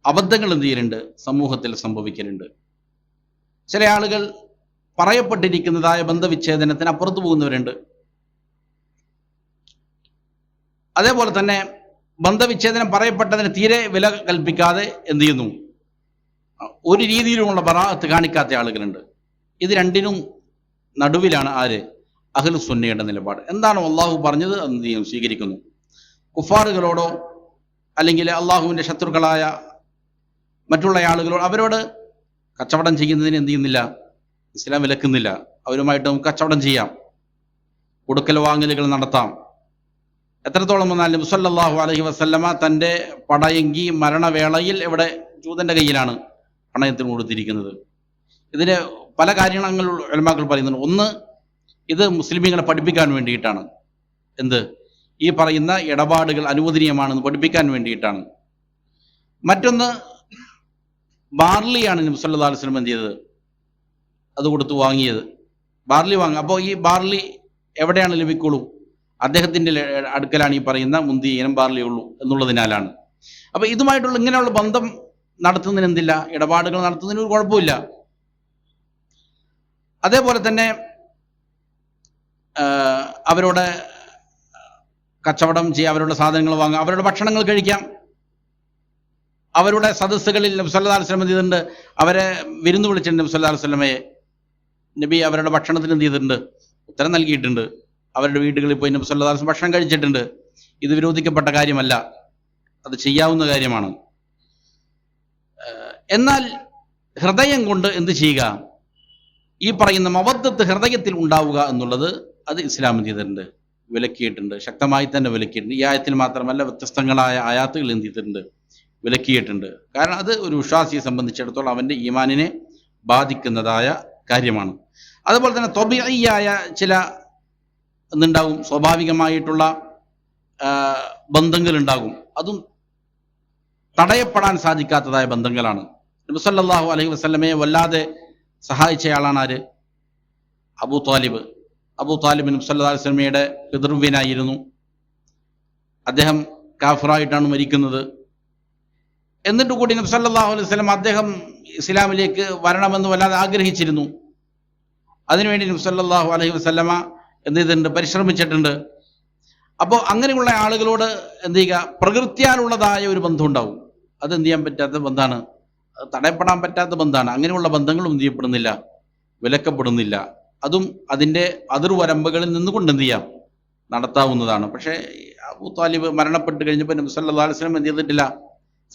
അബദ്ധങ്ങൾ എന്ത് ചെയ്യുന്നുണ്ട്, സമൂഹത്തിൽ സംഭവിക്കലുണ്ട്. ചില ആളുകൾ പറയപ്പെട്ടിരിക്കുന്നതായ ബന്ധവിച്ഛേദനത്തിന് അപ്പുറത്ത് പോകുന്നവരുണ്ട്. അതേപോലെ തന്നെ ബന്ധവിച്ഛേദനം പറയപ്പെട്ടതിന് തീരെ വില കൽപ്പിക്കാതെ എന്ത് ചെയ്യുന്നു, ഒരു രീതിയിലുമുള്ള ബറാഅത്ത് കാണിക്കാത്ത ആളുകളുണ്ട്. ഇത് രണ്ടിനും നടുവിലാണ് ആര്, അഹ്ലു സുന്നയുടെ നിലപാട്. എന്താണോ അള്ളാഹു പറഞ്ഞത് അത് എന്ത് ചെയ്യും, സ്വീകരിക്കുന്നു. കുഫാറുകളോടോ അല്ലെങ്കിൽ അള്ളാഹുവിൻ്റെ ശത്രുക്കളായ മറ്റുള്ള ആളുകളോട് അവരോട് കച്ചവടം ചെയ്യുന്നതിന് എന്ത് ചെയ്യുന്നില്ല, ഇസ്ലാം വിലക്കുന്നില്ല. അവരുമായിട്ട് നമുക്ക് കച്ചവടം ചെയ്യാം, കൊടുക്കൽ വാങ്ങലുകൾ നടത്താം. എത്രത്തോളം വന്നാലും സല്ലല്ലാഹു അലൈഹി വസല്ലമ തൻ്റെ പടയങ്കി മരണവേളയിൽ എവിടെ ജൂതന്റെ കയ്യിലാണ് പണയത്തിന് കൊടുത്തിരിക്കുന്നത്. ഇതിന് പല കാര്യങ്ങൾ ഉലമാക്കൾ പറയുന്നുണ്ട്. ഒന്ന്, ഇത് മുസ്ലിമീങ്ങളെ പഠിപ്പിക്കാൻ വേണ്ടിയിട്ടാണ്. എന്ത്, ഈ പറയുന്ന ഇടപാടുകൾ അനുവദനീയമാണെന്ന് പഠിപ്പിക്കാൻ വേണ്ടിയിട്ടാണ്. മറ്റൊന്ന്, ബാർലിയാണ് നബി സല്ലല്ലാഹു അലൈഹി വസല്ലം എന്ത് ചെയ്തത്, അത് കൊടുത്ത് വാങ്ങിയത്. ബാർലി വാങ്ങുക. അപ്പോൾ ഈ ബാർലി എവിടെയാണ് ലഭിക്കുള്ളൂ, അദ്ദേഹത്തിൻ്റെ അടുക്കലാണ് ഈ പറയുന്ന മുന്തിയ ഇനം ബാർലി ഉള്ളൂ എന്നുള്ളതിനാലാണ്. അപ്പൊ ഇതുമായിട്ടുള്ള ഇങ്ങനെയുള്ള ബന്ധം നടത്തുന്നതിന് എന്തില്ല, ഇടപാടുകൾ നടത്തുന്നതിന് ഒരു കുഴപ്പമില്ല. അതേപോലെ തന്നെ അവരോട് കച്ചവടം ചെയ്യുക, അവരുടെ സാധനങ്ങൾ വാങ്ങുക, അവരുടെ ഭക്ഷണങ്ങൾ കഴിക്കാം. അവരുടെ സദസ്സുകളിൽ നബി സല്ലല്ലാഹു അലൈഹി വസല്ലം എന്ത് ചെയ്തിട്ടുണ്ട്, അവരെ വിരുന്ന് വിളിച്ചിട്ടുണ്ട്. നബി സല്ലല്ലാഹു അലൈഹി വസല്ലമയെ നബി അവരുടെ ഭക്ഷണത്തിന് എന്ത് ചെയ്തിട്ടുണ്ട്, ഉത്തരം നൽകിയിട്ടുണ്ട്. അവരുടെ വീടുകളിൽ പോയി നബി സല്ലല്ലാഹു അലൈഹി വസല്ലം ഭക്ഷണം കഴിച്ചിട്ടുണ്ട്. ഇത് വിരോധിക്കപ്പെട്ട കാര്യമല്ല, അത് ചെയ്യാവുന്ന കാര്യമാണ്. എന്നാൽ ഹൃദയം കൊണ്ട് എന്ത് ചെയ്യുക, ഈ പറയുന്ന മവദ്ദത്ത് ഹൃദയത്തിൽ ഉണ്ടാവുക എന്നുള്ളത് അത് ഇസ്ലാം എന്ത് ചെയ്തിട്ടുണ്ട്, വിലക്കിയിട്ടുണ്ട്, ശക്തമായി തന്നെ വിലക്കിയിട്ടുണ്ട്. ഈ ആയത്തിൽ മാത്രമല്ല, വ്യത്യസ്തങ്ങളായ ആയാത്തുകൾ എന്ത് ചെയ്തിട്ടുണ്ട്, വിലക്കിയിട്ടുണ്ട്. കാരണം അത് ഒരു വിശ്വാസിയെ സംബന്ധിച്ചിടത്തോളം അവൻ്റെ ഈമാനിനെ ബാധിക്കുന്നതായ കാര്യമാണ്. അതുപോലെ തന്നെ ത്വബീഇയായ ചില എന്തുണ്ടാകും, സ്വാഭാവികമായിട്ടുള്ള ബന്ധങ്ങളുണ്ടാകും. അതും തടയപ്പെടാൻ സാധിക്കാത്തതായ ബന്ധങ്ങളാണ്. നബി സല്ലല്ലാഹു അലൈഹി വസല്ലമയെ വല്ലാതെ സഹായിച്ചയാളാണ് ആര്, അബൂ ത്വാലിബ്. അബൂ ത്വാലിബ് നബി സല്ലല്ലാഹു അലൈഹി വസല്ലമയുടെ പിതൃവ്യനായിരുന്നു. അദ്ദേഹം കാഫിറായിട്ടാണ് മരിക്കുന്നത്. എന്നിട്ട് കൂടി നബി സല്ലല്ലാഹു അലൈഹി വസല്ലം അദ്ദേഹം ഇസ്ലാമിലേക്ക് വരണമെന്ന് വല്ലാതെ ആഗ്രഹിച്ചിരുന്നു. അതിനുവേണ്ടി നബി സല്ലല്ലാഹു അലൈഹി വസല്ലമ എന്ത് ചെയ്തിട്ടുണ്ട്, പരിശ്രമിച്ചിട്ടുണ്ട്. അപ്പോൾ അങ്ങനെയുള്ള ആളുകളോട് എന്ത് ചെയ്യുക, പ്രകൃത്യാലുള്ളതായ ഒരു ബന്ധം ഉണ്ടാവും. അത് എന്ത് ചെയ്യാൻ പറ്റാത്ത ബന്ധമാണ്, തടയപ്പെടാൻ പറ്റാത്ത ബന്ധമാണ്. അങ്ങനെയുള്ള ബന്ധങ്ങളും എന്ത് ചെയ്യപ്പെടുന്നില്ല, വിലക്കപ്പെടുന്നില്ല. അതും അതിൻ്റെ അതിർവരമ്പുകളിൽ നിന്നുകൊണ്ട് എന്ത് ചെയ്യാം, നടത്താവുന്നതാണ്. പക്ഷേ അബൂ ത്വാലിബ് മരണപ്പെട്ട് കഴിഞ്ഞപ്പോൾ നബി സല്ലല്ലാഹു അലൈഹി വസല്ലം എന്ത് ചെയ്തിട്ടില്ല,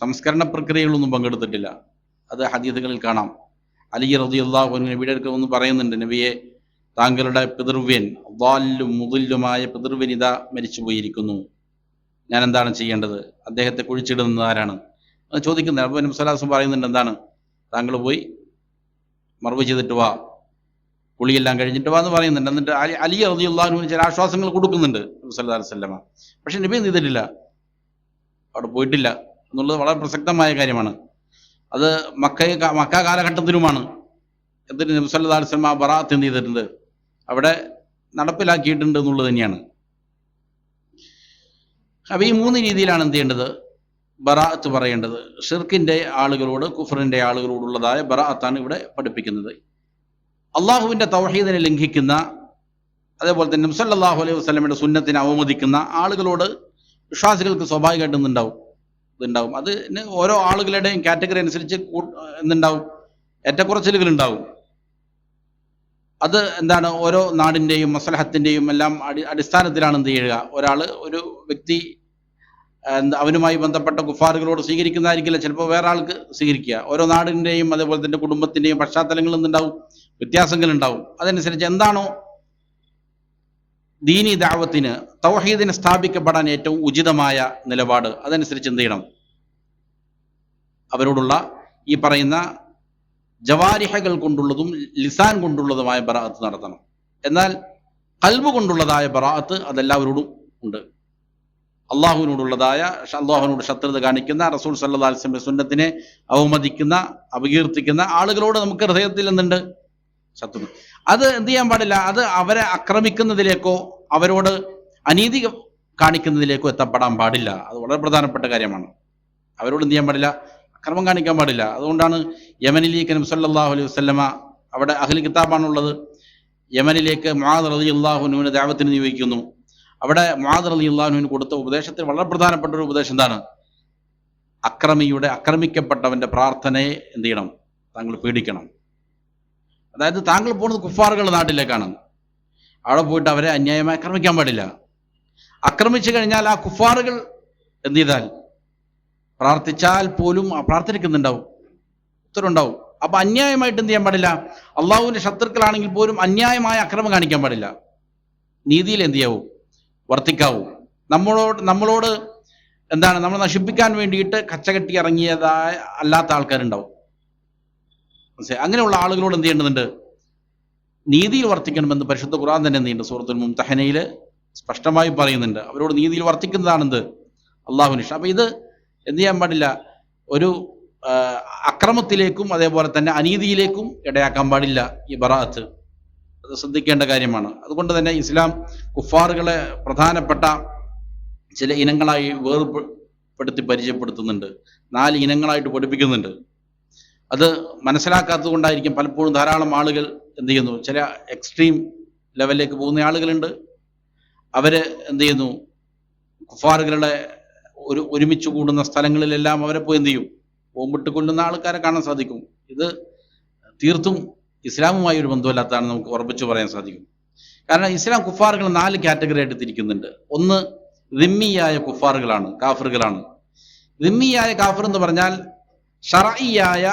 സംസ്കരണ പ്രക്രിയകളൊന്നും പങ്കെടുത്തിട്ടില്ല. അത് ഹദീസുകളിൽ കാണാം. അലി റളിയല്ലാഹു അൻഹു നബിയുടെ അടുക്കൽ ഒന്ന് പറയുന്നുണ്ട്, നബിയെ, താങ്കളുടെ പിതൃവ്യൻ, ളാല്ലും മുദില്ലുമായ പിതൃവ്യൻ ഇതാ മരിച്ചു പോയിരിക്കുന്നു, ഞാൻ എന്താണ് ചെയ്യേണ്ടത്, അദ്ദേഹത്തെ കുഴിച്ചിടുന്നത് ആരാണ് അത് ചോദിക്കുന്നത്. അപ്പോൾ നബി സല്ലല്ലാഹു അലൈഹി വസല്ലം പറയുന്നുണ്ട്, എന്താണ്, താങ്കൾ പോയി മറവ് ചെയ്തിട്ട് വാ, കുളിയെല്ലാം കഴിഞ്ഞിട്ട് വാ എന്ന് പറയുന്നുണ്ട്. എന്നിട്ട് അലി റളിയല്ലാഹു അൻഹു ചില ആശ്വാസങ്ങൾ കൊടുക്കുന്നുണ്ട് നബി സല്ലല്ലാഹു അലൈഹി വസല്ലം. പക്ഷെ നബി എന്ത് ചെയ്തിട്ടില്ല, അവിടെ പോയിട്ടില്ല എന്നുള്ളത് വളരെ പ്രസക്തമായ കാര്യമാണ്. അത് മക്ക കാലഘട്ടത്തിലുമാണ്. എന്നിട്ട് നബി സല്ലല്ലാഹു അലൈഹി വസല്ലം ആ ബറാഅത്ത് എന്ത് ചെയ്തിട്ടുണ്ട്, അവിടെ നടപ്പിലാക്കിയിട്ടുണ്ട് എന്നുള്ളത് തന്നെയാണ്. അപ്പോൾ ഈ 3 രീതിയിലാണ് എന്ത് ചെയ്യേണ്ടത്, ബറാഅത്ത് പറയേണ്ടത്. ഷിർക്കിൻ്റെ ആളുകളോട്, കുഫറിൻ്റെ ആളുകളോടുള്ളതായ ബറാഅത്താണ് ഇവിടെ പഠിപ്പിക്കുന്നത്. അള്ളാഹുവിൻ്റെ തൗഹീദിനെ ലംഘിക്കുന്ന, അതേപോലെ തന്നെ നബി സല്ലല്ലാഹു അലൈഹി വസല്ലമയുടെ സുന്നത്തിനെ അവമതിക്കുന്ന ആളുകളോട് വിശ്വാസികൾക്ക് സ്വാഭാവികമായിട്ടും ഇതുണ്ടാവും. അതിന് ഓരോ ആളുകളുടെയും കാറ്റഗറി അനുസരിച്ച് എന്തുണ്ടാവും, ഏറ്റക്കുറച്ചിലുകൾ ഉണ്ടാവും. അത് എന്താണ്, ഓരോ നാടിൻ്റെയും മസ്ലഹത്തിൻ്റെയും എല്ലാം അടിസ്ഥാനത്തിലാണ് എന്ത് ചെയ്യുക. ഒരു വ്യക്തി അവനുമായി ബന്ധപ്പെട്ട കുഫാറുകളോട് സ്വീകരിക്കുന്നതായിരിക്കില്ല ചിലപ്പോൾ വേറെ ആൾക്ക് സ്വീകരിക്കുക. ഓരോ നാടിൻ്റെയും അതേപോലെ തന്നെ കുടുംബത്തിൻ്റെയും പശ്ചാത്തലങ്ങളിൽ നിന്നുണ്ടാവും വ്യത്യാസങ്ങൾ ഉണ്ടാവും. അതനുസരിച്ച് എന്താണോ ദീനി ദഅവത്തിന്, തൗഹീദിനെ സ്ഥാപിക്കപ്പെടാൻ ഏറ്റവും ഉചിതമായ നിലപാട്, അതനുസരിച്ച് എന്ത് ചെയ്യണം, അവരോടുള്ള ഈ പറയുന്ന ജവാരിഹകൾ കൊണ്ടുള്ളതും ലിസാൻ കൊണ്ടുള്ളതുമായ ബറാഅത്ത് നടത്തണം. എന്നാൽ ഖൽബ് കൊണ്ടുള്ളതായ ബറാഅത്ത് അതെല്ലാവരോടും ഉണ്ട്. അള്ളാഹുവിനോടുള്ളതായ, അള്ളാഹുവിനോട് ശത്രുത കാണിക്കുന്ന, റസൂൽ സല്ലല്ലാഹു അലൈഹി വസല്ലം സുന്നത്തിനെ അവമതിക്കുന്ന, അപകീർത്തിക്കുന്ന ആളുകളോട് നമുക്ക് ഹൃദയത്തിൽ എന്തുണ്ട്, ശത്രുത. അത് എന്ത് ചെയ്യാൻ പാടില്ല, അത് അവരെ ആക്രമിക്കുന്നതിലേക്കോ അവരോട് അനീതി കാണിക്കുന്നതിലേക്കോ എത്തപ്പെടാൻ പാടില്ല. അത് വളരെ പ്രധാനപ്പെട്ട കാര്യമാണ്. അവരോട് എന്ത് ചെയ്യാൻ പാടില്ല, അക്രമം കാണിക്കാൻ പാടില്ല. അതുകൊണ്ടാണ് യമനിലേക്ക് നബി സല്ലല്ലാഹു അലൈഹി വസല്ലമ, അവിടെ അഹ്ലു കിതാബാണുള്ളത്, യമനിലേക്ക് മുആദ് റളിയല്ലാഹു അൻഹുവിനെ ദഅവത്തിന് നിയോഗിക്കുന്നു. അവിടെ മുആദ് റളിയല്ലാഹു അൻഹുവിന് കൊടുത്ത ഉപദേശത്തിൽ വളരെ പ്രധാനപ്പെട്ട ഒരു ഉപദേശം എന്താണ്, ആക്രമിക്കപ്പെട്ടവന്റെ പ്രാർത്ഥനയെ എന്ത് ചെയ്യണം, താങ്കൾ പേടിക്കണം. അതായത് താങ്കൾ പോകുന്നത് കുഫാറുകളുടെ നാട്ടിലേക്കാണ്. അവിടെ പോയിട്ട് അവരെ അന്യായമായി ആക്രമിക്കാൻ പാടില്ല. ആക്രമിച്ചു കഴിഞ്ഞാൽ ആ കുഫാറുകൾ എന്ത് ചെയ്താൽ, പ്രാർത്ഥിച്ചാൽ പോലും പ്രാർത്ഥിക്കുന്നുണ്ടാവും, ഉത്തരവുണ്ടാവും. അപ്പൊ അന്യായമായിട്ട് എന്ത് ചെയ്യാൻ പാടില്ല, അള്ളാഹുവിന്റെ ശത്രുക്കളാണെങ്കിൽ പോലും അന്യായമായ അക്രമം കാണിക്കാൻ പാടില്ല. നീതിയിൽ എന്ത് ചെയ്യാവൂ, വർത്തിക്കാവൂ. നമ്മളോട് എന്താണ്, നമ്മൾ നശിപ്പിക്കാൻ വേണ്ടിയിട്ട് കച്ചകെട്ടി ഇറങ്ങിയതായ അല്ലാത്ത ആൾക്കാരുണ്ടാവും. അങ്ങനെയുള്ള ആളുകളോട് എന്ത് ചെയ്യേണ്ടതുണ്ട്, നീതിയിൽ വർത്തിക്കണമെന്ന് പരിശുദ്ധ ഖുർആൻ തന്നെ എന്ത് ചെയ്യുന്നുണ്ട്, സൂറത്തുൽ മുംതഹനയിൽ സ്പഷ്ടമായി പറയുന്നുണ്ട്. അവരോട് നീതിയിൽ വർത്തിക്കുന്നതാണെന്ത്, അള്ളാഹുവിന് ഇഷ്ടം. അപ്പൊ ഇത് എന്ത് ചെയ്യാൻ പാടില്ല, ഒരു അക്രമത്തിലേക്കും അതേപോലെ തന്നെ അനീതിയിലേക്കും ഇടയാക്കാൻ പാടില്ല ഈ ബറാഅത്ത്. അത് ശ്രദ്ധിക്കേണ്ട കാര്യമാണ്. അതുകൊണ്ട് തന്നെ ഇസ്ലാം കുഫാറുകളെ പ്രധാനപ്പെട്ട ചില ഇനങ്ങളായി വേർപെടുത്തി പരിചയപ്പെടുത്തുന്നുണ്ട്. 4 ഇനങ്ങളായിട്ട് പഠിപ്പിക്കുന്നുണ്ട്. അത് മനസ്സിലാക്കാത്തത് കൊണ്ടായിരിക്കും പലപ്പോഴും ധാരാളം ആളുകൾ എന്ത് ചെയ്യുന്നു, ചില എക്സ്ട്രീം ലെവലിലേക്ക് പോകുന്ന ആളുകളുണ്ട്. അവര് എന്ത് ചെയ്യുന്നു, കുഫാറുകളുടെ ഒരുമിച്ച് കൂടുന്ന സ്ഥലങ്ങളിലെല്ലാം അവരെ പോയി എന്ത് ചെയ്യും, ബോംബിട്ട് കൊല്ലുന്ന ആൾക്കാരെ കാണാൻ സാധിക്കും. ഇത് തീർത്തും ഇസ്ലാമുമായി ഒരു ബന്ധമില്ലാത്തതാണ് നമുക്ക് ഉറപ്പിച്ചു പറയാൻ സാധിക്കും. കാരണം ഇസ്ലാം കുഫാറുകൾ 4 കാറ്റഗറി ആയിട്ട് തിരിക്കുന്നുണ്ട്. ഒന്ന് ദിമ്മിയായ കുഫാറുകളാണ്, കാഫറുകളാണ്. ദിമ്മിയായ കാഫർ എന്ന് പറഞ്ഞാൽ ശറഈയായ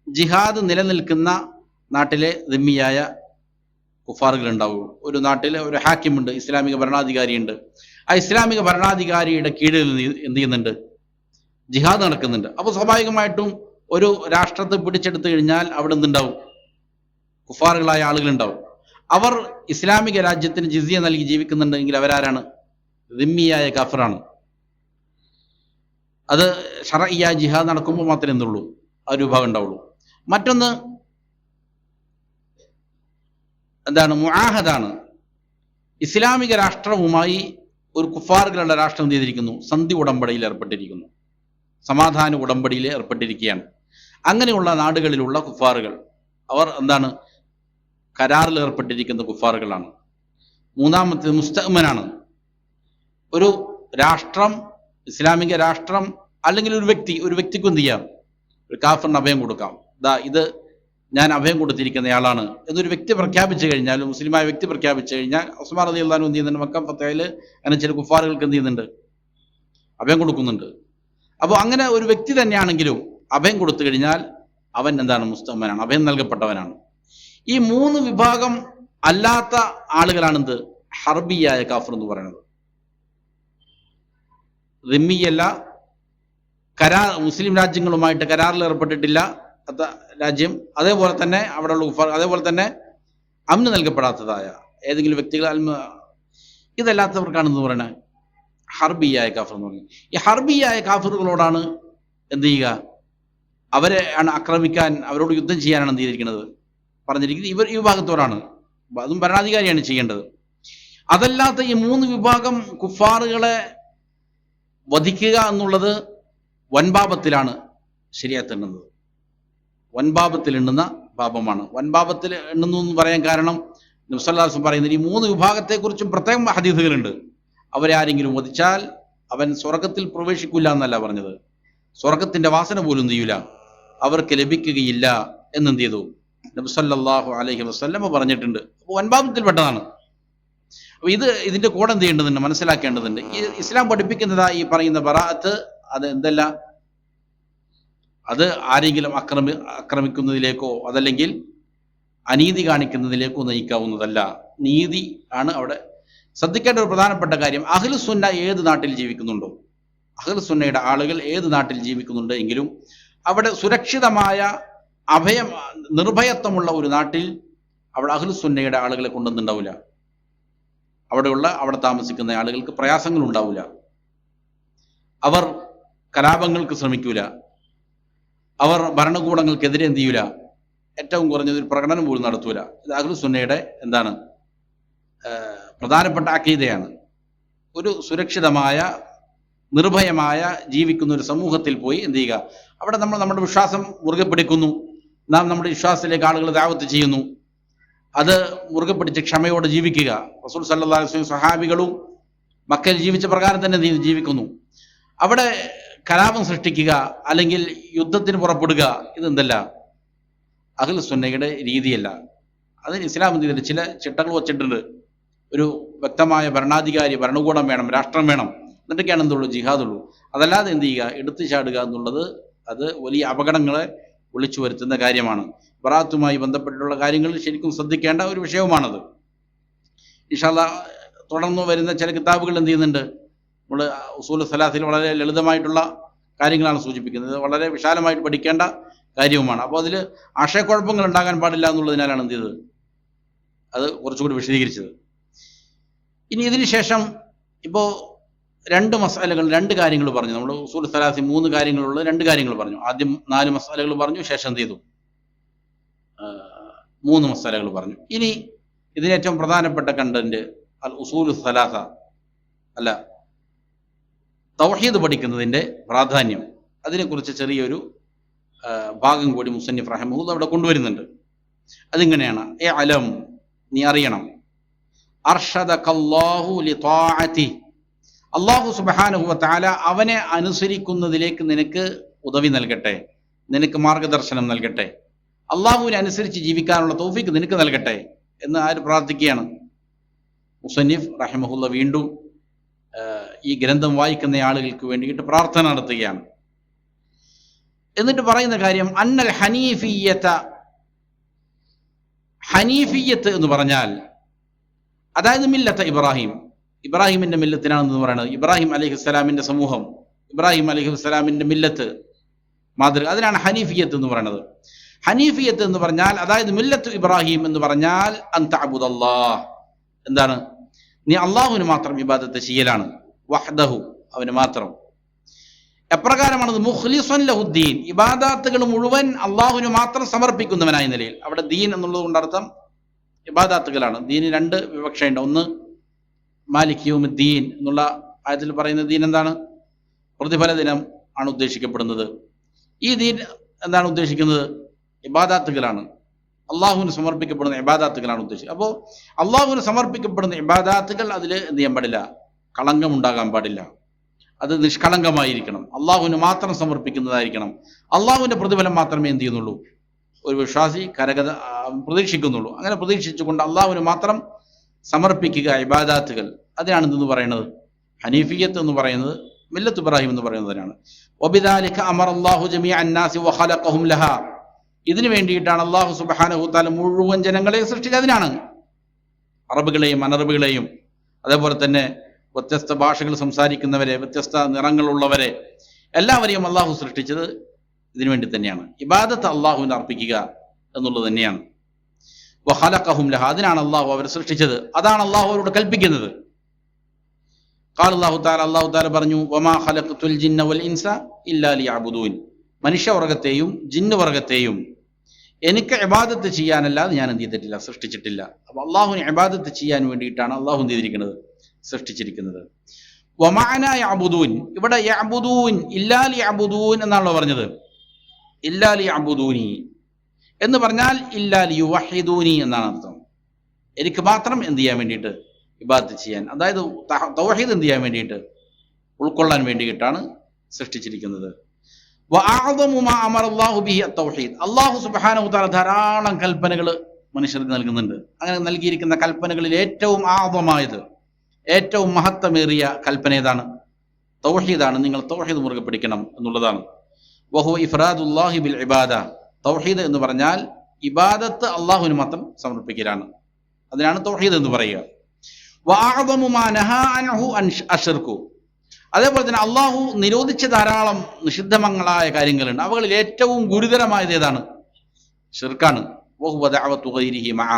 ജിഹാദ് നിലനിൽക്കുന്ന നാട്ടിലെ ദിമ്മിയായ കുഫാറുകൾ ഉണ്ടാവുള്ളൂ. ഒരു നാട്ടിലെ ഒരു ഹാക്കിമുണ്ട്, ഇസ്ലാമിക ഭരണാധികാരിയുണ്ട്. ആ ഇസ്ലാമിക ഭരണാധികാരിയുടെ കീഴിൽ എന്ത് ചെയ്യുന്നുണ്ട്, ജിഹാദ് നടക്കുന്നുണ്ട്. അപ്പോൾ സ്വാഭാവികമായിട്ടും ഒരു രാഷ്ട്രത്തെ പിടിച്ചെടുത്തു കഴിഞ്ഞാൽ അവിടെ എന്തുണ്ടാവും, കുഫാറുകളായ ആളുകളുണ്ടാവും. അവർ ഇസ്ലാമിക രാജ്യത്തിന് ജിസിയ നൽകി ജീവിക്കുന്നുണ്ടെങ്കിൽ അവരാരാണ്, ദിമ്മിയായ കാഫറാണ്. അത് ശറഈയായ ജിഹാദ് നടക്കുമ്പോൾ മാത്രമേ എന്തുള്ളൂ, ആ ഒരു വിഭാഗം ഉണ്ടാവുള്ളൂ. മറ്റൊന്ന് എന്താണ്, മുആഹദാണ്. ഇസ്ലാമിക രാഷ്ട്രവുമായി ഒരു കുഫാറുകളുടെ രാഷ്ട്രം എന്ത് ചെയ്തിരിക്കുന്നു, സന്ധി ഉടമ്പടിയിൽ ഏർപ്പെട്ടിരിക്കുന്നു, സമാധാന ഉടമ്പടിയിൽ ഏർപ്പെട്ടിരിക്കുകയാണ്. അങ്ങനെയുള്ള നാടുകളിലുള്ള കുഫാറുകൾ അവർ എന്താണ്, കരാറിൽ ഏർപ്പെട്ടിരിക്കുന്ന കുഫാറുകളാണ്. മൂന്നാമത്തേത് മുസ്തഅ്മനാണ്. ഒരു രാഷ്ട്രം, ഇസ്ലാമിക രാഷ്ട്രം അല്ലെങ്കിൽ ഒരു വ്യക്തിക്ക് എന്ത് ചെയ്യാം, ഒരു കാഫറിന് അഭയം കൊടുക്കാം. ഇത് ഞാൻ അഭയം കൊടുത്തിരിക്കുന്നയാളാണ് എന്നൊരു വ്യക്തി പ്രഖ്യാപിച്ചു കഴിഞ്ഞാൽ, മുസ്ലിമായ വ്യക്തി പ്രഖ്യാപിച്ചു കഴിഞ്ഞാൽ, ഉസ്മാൻ റളിയല്ലാഹു അൻഹു എന്ത് ചെയ്യുന്നുണ്ട്, മക്ക ഫതഹിൽ അങ്ങനെ ചില കുഫാറുകൾക്ക് എന്ത് ചെയ്യുന്നുണ്ട്, അഭയം കൊടുക്കുന്നുണ്ട്. അപ്പോൾ അങ്ങനെ ഒരു വ്യക്തി തന്നെയാണെങ്കിലും അഭയം കൊടുത്തു കഴിഞ്ഞാൽ അവൻ എന്താണ്, മുസ്തഅ്മനാണ്, അഭയം നൽകപ്പെട്ടവനാണ്. ഈ 3 വിഭാഗം അല്ലാത്ത ആളുകളാണെന്ത്, ഹർബിയായ കാഫർ എന്ന് പറയുന്നത്. ദിമ്മിയല്ല, മുസ്ലിം രാജ്യങ്ങളുമായിട്ട് കരാറിൽ ഏർപ്പെട്ടിട്ടില്ല രാജ്യം, അതേപോലെ തന്നെ അവിടെയുള്ള കുഫാർ, അതേപോലെ തന്നെ അമ്ന് നൽകപ്പെടാത്തതായ ഏതെങ്കിലും വ്യക്തികൾ, ഇതല്ലാത്തവർക്കാണെന്ന് പറയുന്നത് ഹർബിയായ കാഫർ എന്ന് പറയുന്നത്. ഈ ഹർബിയായ കാഫറുകളോടാണ് എന്ത് ചെയ്യുക, അവരെ ആണ് ആക്രമിക്കാൻ, അവരോട് യുദ്ധം ചെയ്യാനാണ് എന്ത് ചെയ്തിരിക്കുന്നത്, പറഞ്ഞിരിക്കുന്നത് ഈ വിഭാഗത്തോടാണ്. അതും ഭരണാധികാരിയാണ് ചെയ്യേണ്ടത്. അതല്ലാത്ത ഈ 3 വിഭാഗം കുഫാറുകളെ വധിക്കുക എന്നുള്ളത് വൻപാപത്തിലാണ് ശരീഅത്ത് എണ്ണുന്നത്. വൻപാപത്തിൽ എണ്ണുന്ന പാപമാണ്. വൻപാപത്തിൽ എണ്ണുന്നു എന്ന് പറയാൻ കാരണം നബി സല്ലല്ലാഹു അലൈഹി വസല്ലം പറയുന്നത് ഈ 3 വിഭാഗത്തെക്കുറിച്ചും പ്രത്യേകം ഹദീസുകളുണ്ട്. അവരെ ആരെങ്കിലും വധിച്ചാൽ അവൻ സ്വർഗത്തിൽ പ്രവേശിക്കില്ല എന്നല്ല പറഞ്ഞത്, സ്വർഗത്തിന്റെ വാസന പോലും ചെയ്യൂല, അവർക്ക് ലഭിക്കുകയില്ല എന്നെന്ത് ചെയ്തു നബി സല്ലല്ലാഹു അലൈഹി വസല്ലം പറഞ്ഞിട്ടുണ്ട്. അപ്പോൾ വൻപാപത്തിൽപ്പെട്ടതാണ്. അപ്പോൾ ഇതിന്റെ കൂടെ എന്ത് ചെയ്യേണ്ടതുണ്ട്, മനസ്സിലാക്കേണ്ടതുണ്ട്. ഈ ഇസ്ലാം പഠിപ്പിക്കുന്നതാ ഈ പറയുന്ന ബറാഅത്ത് അത് എന്തല്ല, അത് ആരെങ്കിലും ആക്രമിക്കുന്നതിലേക്കോ അതല്ലെങ്കിൽ അനീതി കാണിക്കുന്നതിലേക്കോ നയിക്കാവുന്നതല്ല. നീതി ആണ് അവിടെ ശ്രദ്ധിക്കേണ്ട ഒരു പ്രധാനപ്പെട്ട കാര്യം. അഹ്ലുസുന്ന ഏത് നാട്ടിൽ ജീവിക്കുന്നുണ്ടോ, അഹ്ലുസുന്നയുടെ ആളുകൾ ഏത് നാട്ടിൽ ജീവിക്കുന്നുണ്ട് എങ്കിലും അവിടെ സുരക്ഷിതമായ നിർഭയത്വമുള്ള ഒരു നാട്ടിൽ അവിടെ അഹ്ലുസുന്നയുടെ ആളുകളെ കൊണ്ടുവന്നുണ്ടാവില്ല. അവിടെ താമസിക്കുന്ന ആളുകൾക്ക് പ്രയാസങ്ങൾ ഉണ്ടാവില്ല. അവർ കലാപങ്ങൾക്ക് ശ്രമിക്കൂല. അവർ ഭരണകൂടങ്ങൾക്കെതിരെ എന്ത് ചെയ്യൂല, ഏറ്റവും കുറഞ്ഞത് ഒരു പ്രകടനം പോലും നടത്തൂല. ഇത് അഹ്ലുസുന്നയുടെ എന്താണ് പ്രധാനപ്പെട്ട അഖീദയാണ്. ഒരു സുരക്ഷിതമായ നിർഭയമായ ജീവിക്കുന്ന ഒരു സമൂഹത്തിൽ പോയി എന്ത് ചെയ്യുക, അവിടെ നമ്മൾ നമ്മുടെ വിശ്വാസം മുറുകെ പിടിക്കുന്നു, നാം നമ്മുടെ വിശ്വാസത്തിലേക്ക് ആളുകൾ ദഅവത്ത് ചെയ്യുന്നു, അത് മുറുകെ പിടിച്ച് ക്ഷമയോടെ ജീവിക്കുക. റസൂൽ സല്ലല്ലാഹു അലൈഹി വസല്ലം സ്വഹാബികളും മക്കയിൽ ജീവിച്ച പ്രകാരം തന്നെ ജീവിക്കുന്നു. അവിടെ കലാപം സൃഷ്ടിക്കുക അല്ലെങ്കിൽ യുദ്ധത്തിന് പുറപ്പെടുക, ഇതെന്തല്ല അഹ്ലുസുന്നയുടെ രീതിയല്ല. അതിന് ഇസ്ലാം എന്ത് ചെയ്തിട്ട് ചില ചിട്ടകൾ വച്ചിട്ടുണ്ട്. ഒരു വ്യക്തമായ ഭരണകൂടം വേണം, രാഷ്ട്രം വേണം, എന്നിട്ടൊക്കെയാണ് എന്തുള്ളൂ ജിഹാദുള്ളൂ. അതല്ലാതെ എന്ത് ചെയ്യുക, എടുത്തു ചാടുക എന്നുള്ളത് അത് വലിയ അപകടങ്ങളെ വിളിച്ചു വരുത്തുന്ന കാര്യമാണ്. ബറാഅത്തുമായി ബന്ധപ്പെട്ടിട്ടുള്ള കാര്യങ്ങൾ ശരിക്കും ശ്രദ്ധിക്കേണ്ട ഒരു വിഷയവുമാണത്. ഇൻഷാ അല്ലാഹ് തുടർന്ന് വരുന്ന ചില കിതാബുകൾ എന്ത് ചെയ്യുന്നുണ്ട്, നമ്മൾ ഉസൂൽ സലാത്തിൽ വളരെ ലളിതമായിട്ടുള്ള കാര്യങ്ങളാണ് സൂചിപ്പിക്കുന്നത്, വളരെ വിശാലമായിട്ട് പഠിക്കേണ്ട കാര്യവുമാണ്. അപ്പോൾ അതിൽ ആശയക്കുഴപ്പങ്ങൾ ഉണ്ടാകാൻ പാടില്ല എന്നുള്ളതിനാലാണ് എന്ത് ചെയ്തത്, അത് കുറച്ചുകൂടി വിശദീകരിച്ചത്. ഇനി ഇതിന് ശേഷം ഇപ്പോൾ 2 കാര്യങ്ങൾ പറഞ്ഞു. നമ്മൾ ഉസൂൽ സലാത്തി 3 കാര്യങ്ങളുള്ള 2 കാര്യങ്ങൾ പറഞ്ഞു. ആദ്യം 4 മസാലകൾ പറഞ്ഞു, ശേഷം എന്ത് ചെയ്തു 3 മസാലകൾ പറഞ്ഞു. ഇനി ഇതിന് ഏറ്റവും പ്രധാനപ്പെട്ട കണ്ടന്റ് അൽ ഉസൂലു സലാസ അല്ല തൗഹീദ് പഠിക്കുന്നതിൻ്റെ പ്രാധാന്യം, അതിനെക്കുറിച്ച് ചെറിയൊരു ഭാഗം കൂടി മുസന്നിഫ് റഹിമഹുല്ലാഹ് അവിടെ കൊണ്ടുവരുന്നുണ്ട്. അതിങ്ങനെയാണ്, അലം, നീ അറിയണം, അർഷദകല്ലാഹു ലിതാഅതി, അല്ലാഹു സുബ്ഹാനഹു വ തആല അവനെ അനുസരിക്കുന്നതിലേക്ക് നിനക്ക് ഉദവി നൽകട്ടെ, നിനക്ക് മാർഗദർശനം നൽകട്ടെ, അള്ളാഹുവിനെ അനുസരിച്ച് ജീവിക്കാനുള്ള തൗഫീഖ് നിനക്ക് നൽകട്ടെ എന്ന് ആര് പ്രാർത്ഥിക്കുകയാണ്? മുസന്നിഫ് റഹിമഹുല്ലാഹ് വീണ്ടും ഈ ഗ്രന്ഥം വായിക്കുന്ന ആളുകൾക്ക് വേണ്ടിയിട്ട് പ്രാർത്ഥന നടത്തുകയാണ്. എന്നിട്ട് പറയുന്ന കാര്യം അന്നൽ ഹനീഫിയ്യത്ത് എന്ന് പറഞ്ഞാൽ അതായത് മില്ലത്ത് ഇബ്രാഹിമിന്റെ മില്ലത്തിനാണെന്ന് പറയുന്നത്. ഇബ്രാഹിം അലൈഹിസ്സലാമിന്റെ സമൂഹം, ഇബ്രാഹിം അലൈഹിസ്സലാമിന്റെ മില്ലത്ത് മാതൃക, അതിനാണ് ഹനീഫിയ്യത്ത് എന്ന് പറയുന്നത്. ഹനീഫിയ്യത്ത് എന്ന് പറഞ്ഞാൽ അതായത് മില്ലത്ത് ഇബ്രാഹിം എന്ന് പറഞ്ഞാൽ അൻ തഅബുദല്ലാഹ്, എന്താണ്, നീ അള്ളാഹുവിന് മാത്രം ഇബാദത്ത് ചെയ്യലാണ്, വഹ്ദഹു, അവന് മാത്രം. എപ്രകാരമാണത്? മുഖ്ലിസൻ ലഹുദ്ദീൻ, ഇബാദാത്തുകൾ മുഴുവൻ അള്ളാഹുവിന് മാത്രം സമർപ്പിക്കുന്നവനായ നിലയിൽ. അവിടെ ദീൻ എന്നുള്ളത് കൊണ്ടർത്ഥം ഇബാദാത്തുകളാണ്. ദീന് 2 വിവക്ഷയുണ്ട്. ഒന്ന് മാലിക് യൗമുദ്ദീൻ എന്നുള്ള ആയത്തിൽ പറയുന്ന ദീൻ എന്താണ്? പ്രതിഫല ദിനം ആണ് ഉദ്ദേശിക്കപ്പെടുന്നത്. ഈ ദീൻ എന്താണ് ഉദ്ദേശിക്കുന്നത്? ഇബാദാത്തുകളാണ്, അള്ളാഹുവിന് സമർപ്പിക്കപ്പെടുന്ന ഇബാദാത്തുകളാണ് ഉദ്ദേശിച്ചത്. അപ്പോൾ അള്ളാഹുവിന് സമർപ്പിക്കപ്പെടുന്ന ഇബാദാത്തുകൾ അതിൽ എന്ത് ചെയ്യാൻ പാടില്ല, കളങ്കം ഉണ്ടാകാൻ പാടില്ല. അത് നിഷ്കളങ്കമായിരിക്കണം, അള്ളാഹുവിന് മാത്രം സമർപ്പിക്കുന്നതായിരിക്കണം. അള്ളാഹുവിന്റെ പ്രതിഫലം മാത്രമേ എന്ത് ചെയ്യുന്നുള്ളൂ ഒരു വിശ്വാസി പ്രതീക്ഷിക്കുന്നുള്ളൂ. അങ്ങനെ പ്രതീക്ഷിച്ചുകൊണ്ട് അള്ളാഹുവിന് മാത്രം സമർപ്പിക്കുക ഇബാദാത്തുകൾ, അതിനാണ് എന്തെന്ന് പറയുന്നത് ഹനീഫിയ്യത്ത് എന്ന് പറയുന്നത്, മില്ലത്ത് ഇബ്രാഹിം എന്ന് പറയുന്നതിനാണ്. വബിദാലിക അമറല്ലാഹു ജമീഅൻ നാസി വഖലഖഹും ലഹാ, ഇതിനു വേണ്ടിയിട്ടാണ് അള്ളാഹു സുബ്ഹാനഹു തആല മുഴുവൻ ജനങ്ങളെ സൃഷ്ടിച്ചത്. അതിനാണ് അറബുകളെയും അനറബുകളെയും അതേപോലെ തന്നെ വ്യത്യസ്ത ഭാഷകൾ സംസാരിക്കുന്നവരെ, വ്യത്യസ്ത നിറങ്ങളുള്ളവരെ, എല്ലാവരെയും അള്ളാഹു സൃഷ്ടിച്ചത് ഇതിനു വേണ്ടി തന്നെയാണ്. ഇബാദത്ത് അള്ളാഹുവിന് അർപ്പിക്കുക എന്നുള്ളത് തന്നെയാണ്. വഖലഖഹും ലഹാ, അതിനാണ് അള്ളാഹു അവരെ സൃഷ്ടിച്ചത്, അതാണ് അള്ളാഹു അവരോട് കൽപ്പിക്കുന്നത്. ഖാല അല്ലാഹു തആല പറഞ്ഞു, വമാ ഖലഖതുൽ ജിന്ന വൽ ഇൻസ ഇല്ലാ ലിയഅ്ബുദൂൻ, മനുഷ്യവർഗത്തെയും ജിന്നുവർഗത്തെയും എനിക്ക് ഇബാദത്ത് ചെയ്യാനല്ലാതെ ഞാൻ എന്ത് ചെയ്തിട്ടില്ല, സൃഷ്ടിച്ചിട്ടില്ല. അപ്പൊ അള്ളാഹുവിന് ഇബാദത്ത് ചെയ്യാൻ വേണ്ടിയിട്ടാണ് അള്ളാഹു എന്ത് ചെയ്തിരിക്കുന്നത്, സൃഷ്ടിച്ചിരിക്കുന്നത്. വമഅന യഅബുദൂൻ, ഇവിടെ യഅബുദൂൻ ഇല്ലാ ലിയഅബുദൂൻ എന്നാണല്ലോ പറഞ്ഞത്. ഇല്ലാ ലിയഅബുദൂനി എന്ന് പറഞ്ഞാൽ ഇല്ലാ ലിയുവഹിദൂനി എന്നാണ് അർത്ഥം. എനിക്ക് മാത്രം എന്ത് ചെയ്യാൻ വേണ്ടിയിട്ട്, ഇബാദത്ത് ചെയ്യാൻ, അതായത് തൗഹീദ് എന്ത് ചെയ്യാൻ വേണ്ടിയിട്ട്, ഉൾക്കൊള്ളാൻ വേണ്ടിയിട്ടാണ് സൃഷ്ടിച്ചിരിക്കുന്നത്. അള്ളാഹു സുബ്ഹാനഹു വ തആല ധാരാളം കൽപ്പനകൾ മനുഷ്യർക്ക് നൽകുന്നുണ്ട്. അങ്ങനെ നൽകിയിരിക്കുന്ന കൽപ്പനകളിൽ ഏറ്റവും ആദമായത്, ഏറ്റവും മഹത്വമേറിയ കൽപ്പന ഏതാണ്? തൗഹീദാണ്. നിങ്ങൾ തൗഹീദ് മുറുകെ പിടിക്കണം എന്നുള്ളതാണ്. വഹുവ ഇഫ്റാദുല്ലാഹി ബിൽ ഇബാദ, തൗഹീദ് എന്ന് പറഞ്ഞാൽ ഇബാദത്ത് അള്ളാഹുവിന് മാത്രം സമർപ്പിക്കലാണ്. അതിനാണ് തൗഹീദ് എന്ന് പറയുക. വഅഅദമു മാ നഹാ അൻഹു അശ്ർകു, അതേപോലെ തന്നെ അള്ളാഹു നിരോധിച്ച ധാരാളം നിഷിദ്ധമങ്ങളായ കാര്യങ്ങളുണ്ട്. അവകളിൽ ഏറ്റവും ഗുരുതരമായത് ഏതാണ്? ഷിർക്കാണ്. വഹുവ ദഅവതു ഗൈരിഹി മഅ,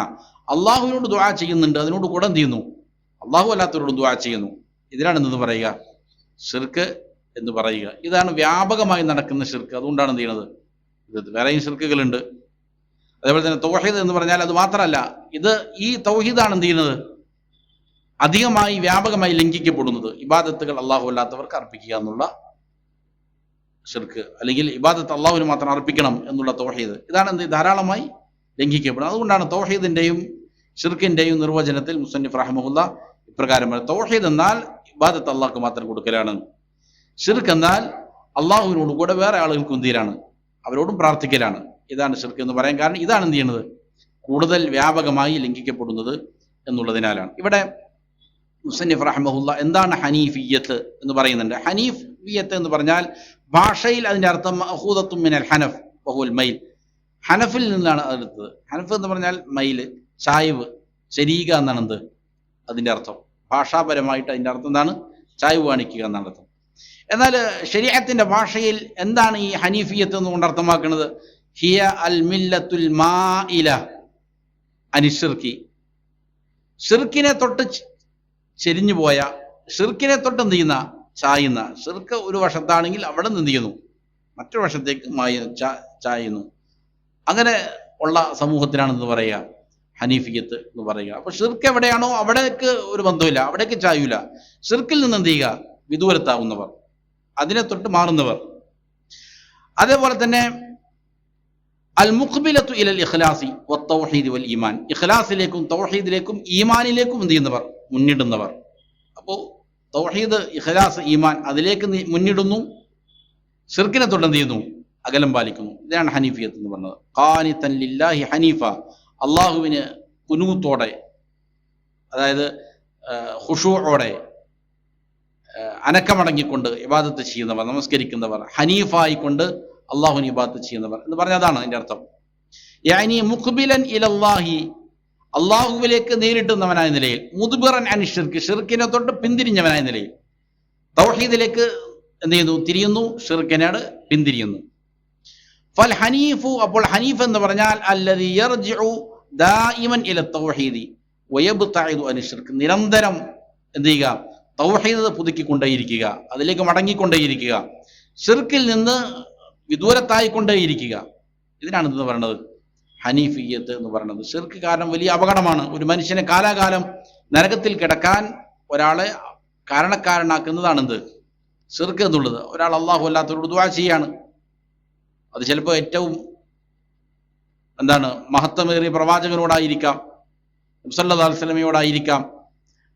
അള്ളാഹുവിനോട് ദുആ ചെയ്യുന്നുണ്ട്, അതിനോട് കൂടെ എന്ത് ചെയ്യുന്നു, അള്ളാഹു അല്ലാത്തവരോട് ദുആ ചെയ്യുന്നു. ഇതിനാണ് എന്തെന്ന് പറയുക, ഷിർക്ക് എന്ന് പറയുക. ഇതാണ് വ്യാപകമായി നടക്കുന്ന ഷിർക്ക്. അതുകൊണ്ടാണ് എന്ത് ചെയ്യുന്നത്, ഇത് വേറെയും ഷിർക്കുകളുണ്ട്. അതേപോലെ തന്നെ തൗഹീദ് എന്ന് പറഞ്ഞാൽ അത് മാത്രമല്ല, ഇത് ഈ തൗഹീദാണ് എന്ത് ചെയ്യുന്നത്, അധികമായി വ്യാപകമായി ലംഘിക്കപ്പെടുന്നത്. ഇബാദത്തുകൾ അള്ളാഹു അല്ലാത്തവർക്ക് അർപ്പിക്കുക എന്നുള്ള ഷിർക്ക്, അല്ലെങ്കിൽ ഇബാദത്ത് അള്ളാഹുവിന് മാത്രം അർപ്പിക്കണം എന്നുള്ള തൗഹീദ്, ഇതാണ് എന്ത് ധാരാളമായി ലംഘിക്കപ്പെടുന്നത്. അതുകൊണ്ടാണ് തൗഹീദിന്റെയും ഷിർക്കിന്റെയും നിർവചനത്തിൽ മുസന്നിഫ് റഹ്മഹുല്ലാ ഇപ്രകാരം പറയുന്നത്: തൗഹീദ് എന്നാൽ ഇബാദത്ത് അള്ളാഹ്ക്ക് മാത്രം കൊടുക്കലാണ്. ഷിർക്ക് എന്നാൽ അള്ളാഹുവിനോട് കൂടെ വേറെ ആളുകൾക്ക് എന്തിനാണ്, അവരോടും പ്രാർത്ഥിക്കലാണ്. ഇതാണ് ഷിർക്ക് എന്ന് പറയാൻ കാരണം ഇതാണ് എന്ത് ചെയ്യുന്നത്, കൂടുതൽ വ്യാപകമായി ലംഘിക്കപ്പെടുന്നത് എന്നുള്ളതിനാലാണ്. ഇവിടെ മുസന്നിഫ് റഹ്മഹുല്ലാ എന്താണ് ഹനീഫിയ്യത്ത് എന്ന് പറയുന്നുണ്ട്. ഹനീഫിയ്യത്ത് എന്ന് പറഞ്ഞാൽ ഭാഷയിൽ അതിന്റെ അർത്ഥം മഅഖൂദത്തും മിനൽ ഹനഫ് വഹുവൽ മൈൽ, ഹനഫിൽ നിന്നാണ് അതെടുത്തത്. ഹനഫ് എന്ന് പറഞ്ഞാൽ മൈല്, ചായ്വ്, ശരീക എന്നാണ് എന്ത് അതിന്റെ അർത്ഥം. ഭാഷാപരമായിട്ട് അതിന്റെ അർത്ഥം എന്താണ്, ചായ്വ് കാണിക്കുക എന്നാണ് അർത്ഥം. എന്നാൽ ശരീഅത്തിന്റെ ഭാഷയിൽ എന്താണ് ഈ ഹനീഫിയ്യത്ത് എന്നുകൊണ്ട് അർത്ഥമാക്കുന്നത്? ഹിയ അൽ മില്ലത്തുൽ മാഇല അനിശ്ശിർക്കി, ഷിർക്കിനെ തൊട്ട് ചെരിഞ്ഞു പോയ, ഷിർക്കിനെ തൊട്ട് എന്ത് ചെയ്യുന്ന, ചായുന്ന. ഷിർക്ക് ഒരു വശത്താണെങ്കിൽ അവിടെ നിന്ന് എന്ത് ചെയ്യുന്നു, മറ്റൊരു വശത്തേക്ക് ചായുന്നു. അങ്ങനെ ഉള്ള സമൂഹത്തിനാണ് എന്ന് പറയുക ഹനീഫിയത്ത് എന്ന് പറയുക. അപ്പൊ ഷിർക്ക് എവിടെയാണോ അവിടേക്ക് ഒരു ബന്ധമില്ല, അവിടേക്ക് ചായൂല. ഷിർക്കിൽ നിന്ന് എന്ത് ചെയ്യുക, വിദൂരത്താവുന്നവർ, അതിനെ തൊട്ട് മാറുന്നവർ. അതേപോലെ തന്നെ അൽ മുഖ്ബിലത്തു ഇലൽ ഇഖ്ലാസി വത്തൗഹീദ് വൽ ഈമാൻ, ഇഖ്ലാസിലേക്കും തൗഹീദിലേക്കും ഈമാനിലേക്കും എന്ത് ചെയ്യുന്നവർ, മുന്നിടുന്നവർ. അപ്പോൾ തൗഹീദ്, ഇഖ്ലാസ്, ഈമാൻ അതിലേക്ക് മുന്നിടുന്നു, ഷിർക്കിനെ തൊട്ട് എന്ത് ചെയ്യുന്നു, അകലം പാലിക്കുന്നു. ഇതാണ് ഹനീഫിയത്ത് എന്ന് പറഞ്ഞത്. ഖാനിതൻ ലില്ലാഹി ഹനീഫ, അള്ളാഹുവിന് കുനൂത്തോടെ, അതായത് ഖുശൂഅോടെ, അനക്കമടങ്ങിക്കൊണ്ട് ഇബാദത്ത് ചെയ്യുന്നവർ, നമസ്കരിക്കുന്നവർ, ഹനീഫായിക്കൊണ്ട് അള്ളാഹുവിന് ഇബാദത്ത് ചെയ്യുന്നവർ എന്ന് പറഞ്ഞതാണ് അതിന്റെ അർത്ഥം. യാനി മുഖ്ബിലൻ ഇലല്ലാഹി, അള്ളാഹുവിലേക്ക് നേരിട്ടുന്നവനായ നിലയിൽ, മുദ്ബിറൻ അൻ ഷിർക്ക്, ഷിർക്കിനെ തൊട്ട് പിന്തിരിഞ്ഞവനായ നിലയിൽ, തൗഹീദിലേക്ക് എന്ത് ചെയ്യുന്നു, തിരിയുന്നു, ഷിർക്കിനോട് പിന്തിരിയുന്നു. ഫൽ ഹനീഫു, അപ്പോൾ ഹനീഫ് എന്ന് പറഞ്ഞാൽ അല്ലദീ യർജിഉ ദായിമൻ ഇല തൗഹീദി വയബ്തഇദു അൻ ഷിർക്ക്, നിരന്തരം എന്ത് ചെയ്യുക, തൗഹീദ് പുതുക്കിക്കൊണ്ടേയിരിക്കുക, അതിലേക്ക് മടങ്ങിക്കൊണ്ടേയിരിക്കുക, ഷിർക്കിൽ നിന്ന് വിദൂരത്തായിക്കൊണ്ടേയിരിക്കുക. ഇതിനാണ് എന്തെന്ന് പറയുന്നത്, ഹനീഫിയ്യത്ത് എന്ന് പറയുന്നത്. ഷിർക്ക് കാരണം വലിയ അപകടമാണ്. ഒരു മനുഷ്യനെ കാലാകാലം നരകത്തിൽ കിടക്കാൻ ഒരാളെ കാരണക്കാരനാക്കുന്നതാണ് എന്ത്, ഷിർക്ക് എന്നുള്ളത്. ഒരാൾ അള്ളാഹു അല്ലാത്തവരോട് ദുആ ചെയ്യാണ്, അത് ചിലപ്പോൾ ഏറ്റവും എന്താണ് മഹത്വമേറിയ പ്രവാചകനോടായിരിക്കാം, നബി സല്ലല്ലാഹു അലൈഹി വസല്ലമയോടായിരിക്കാം,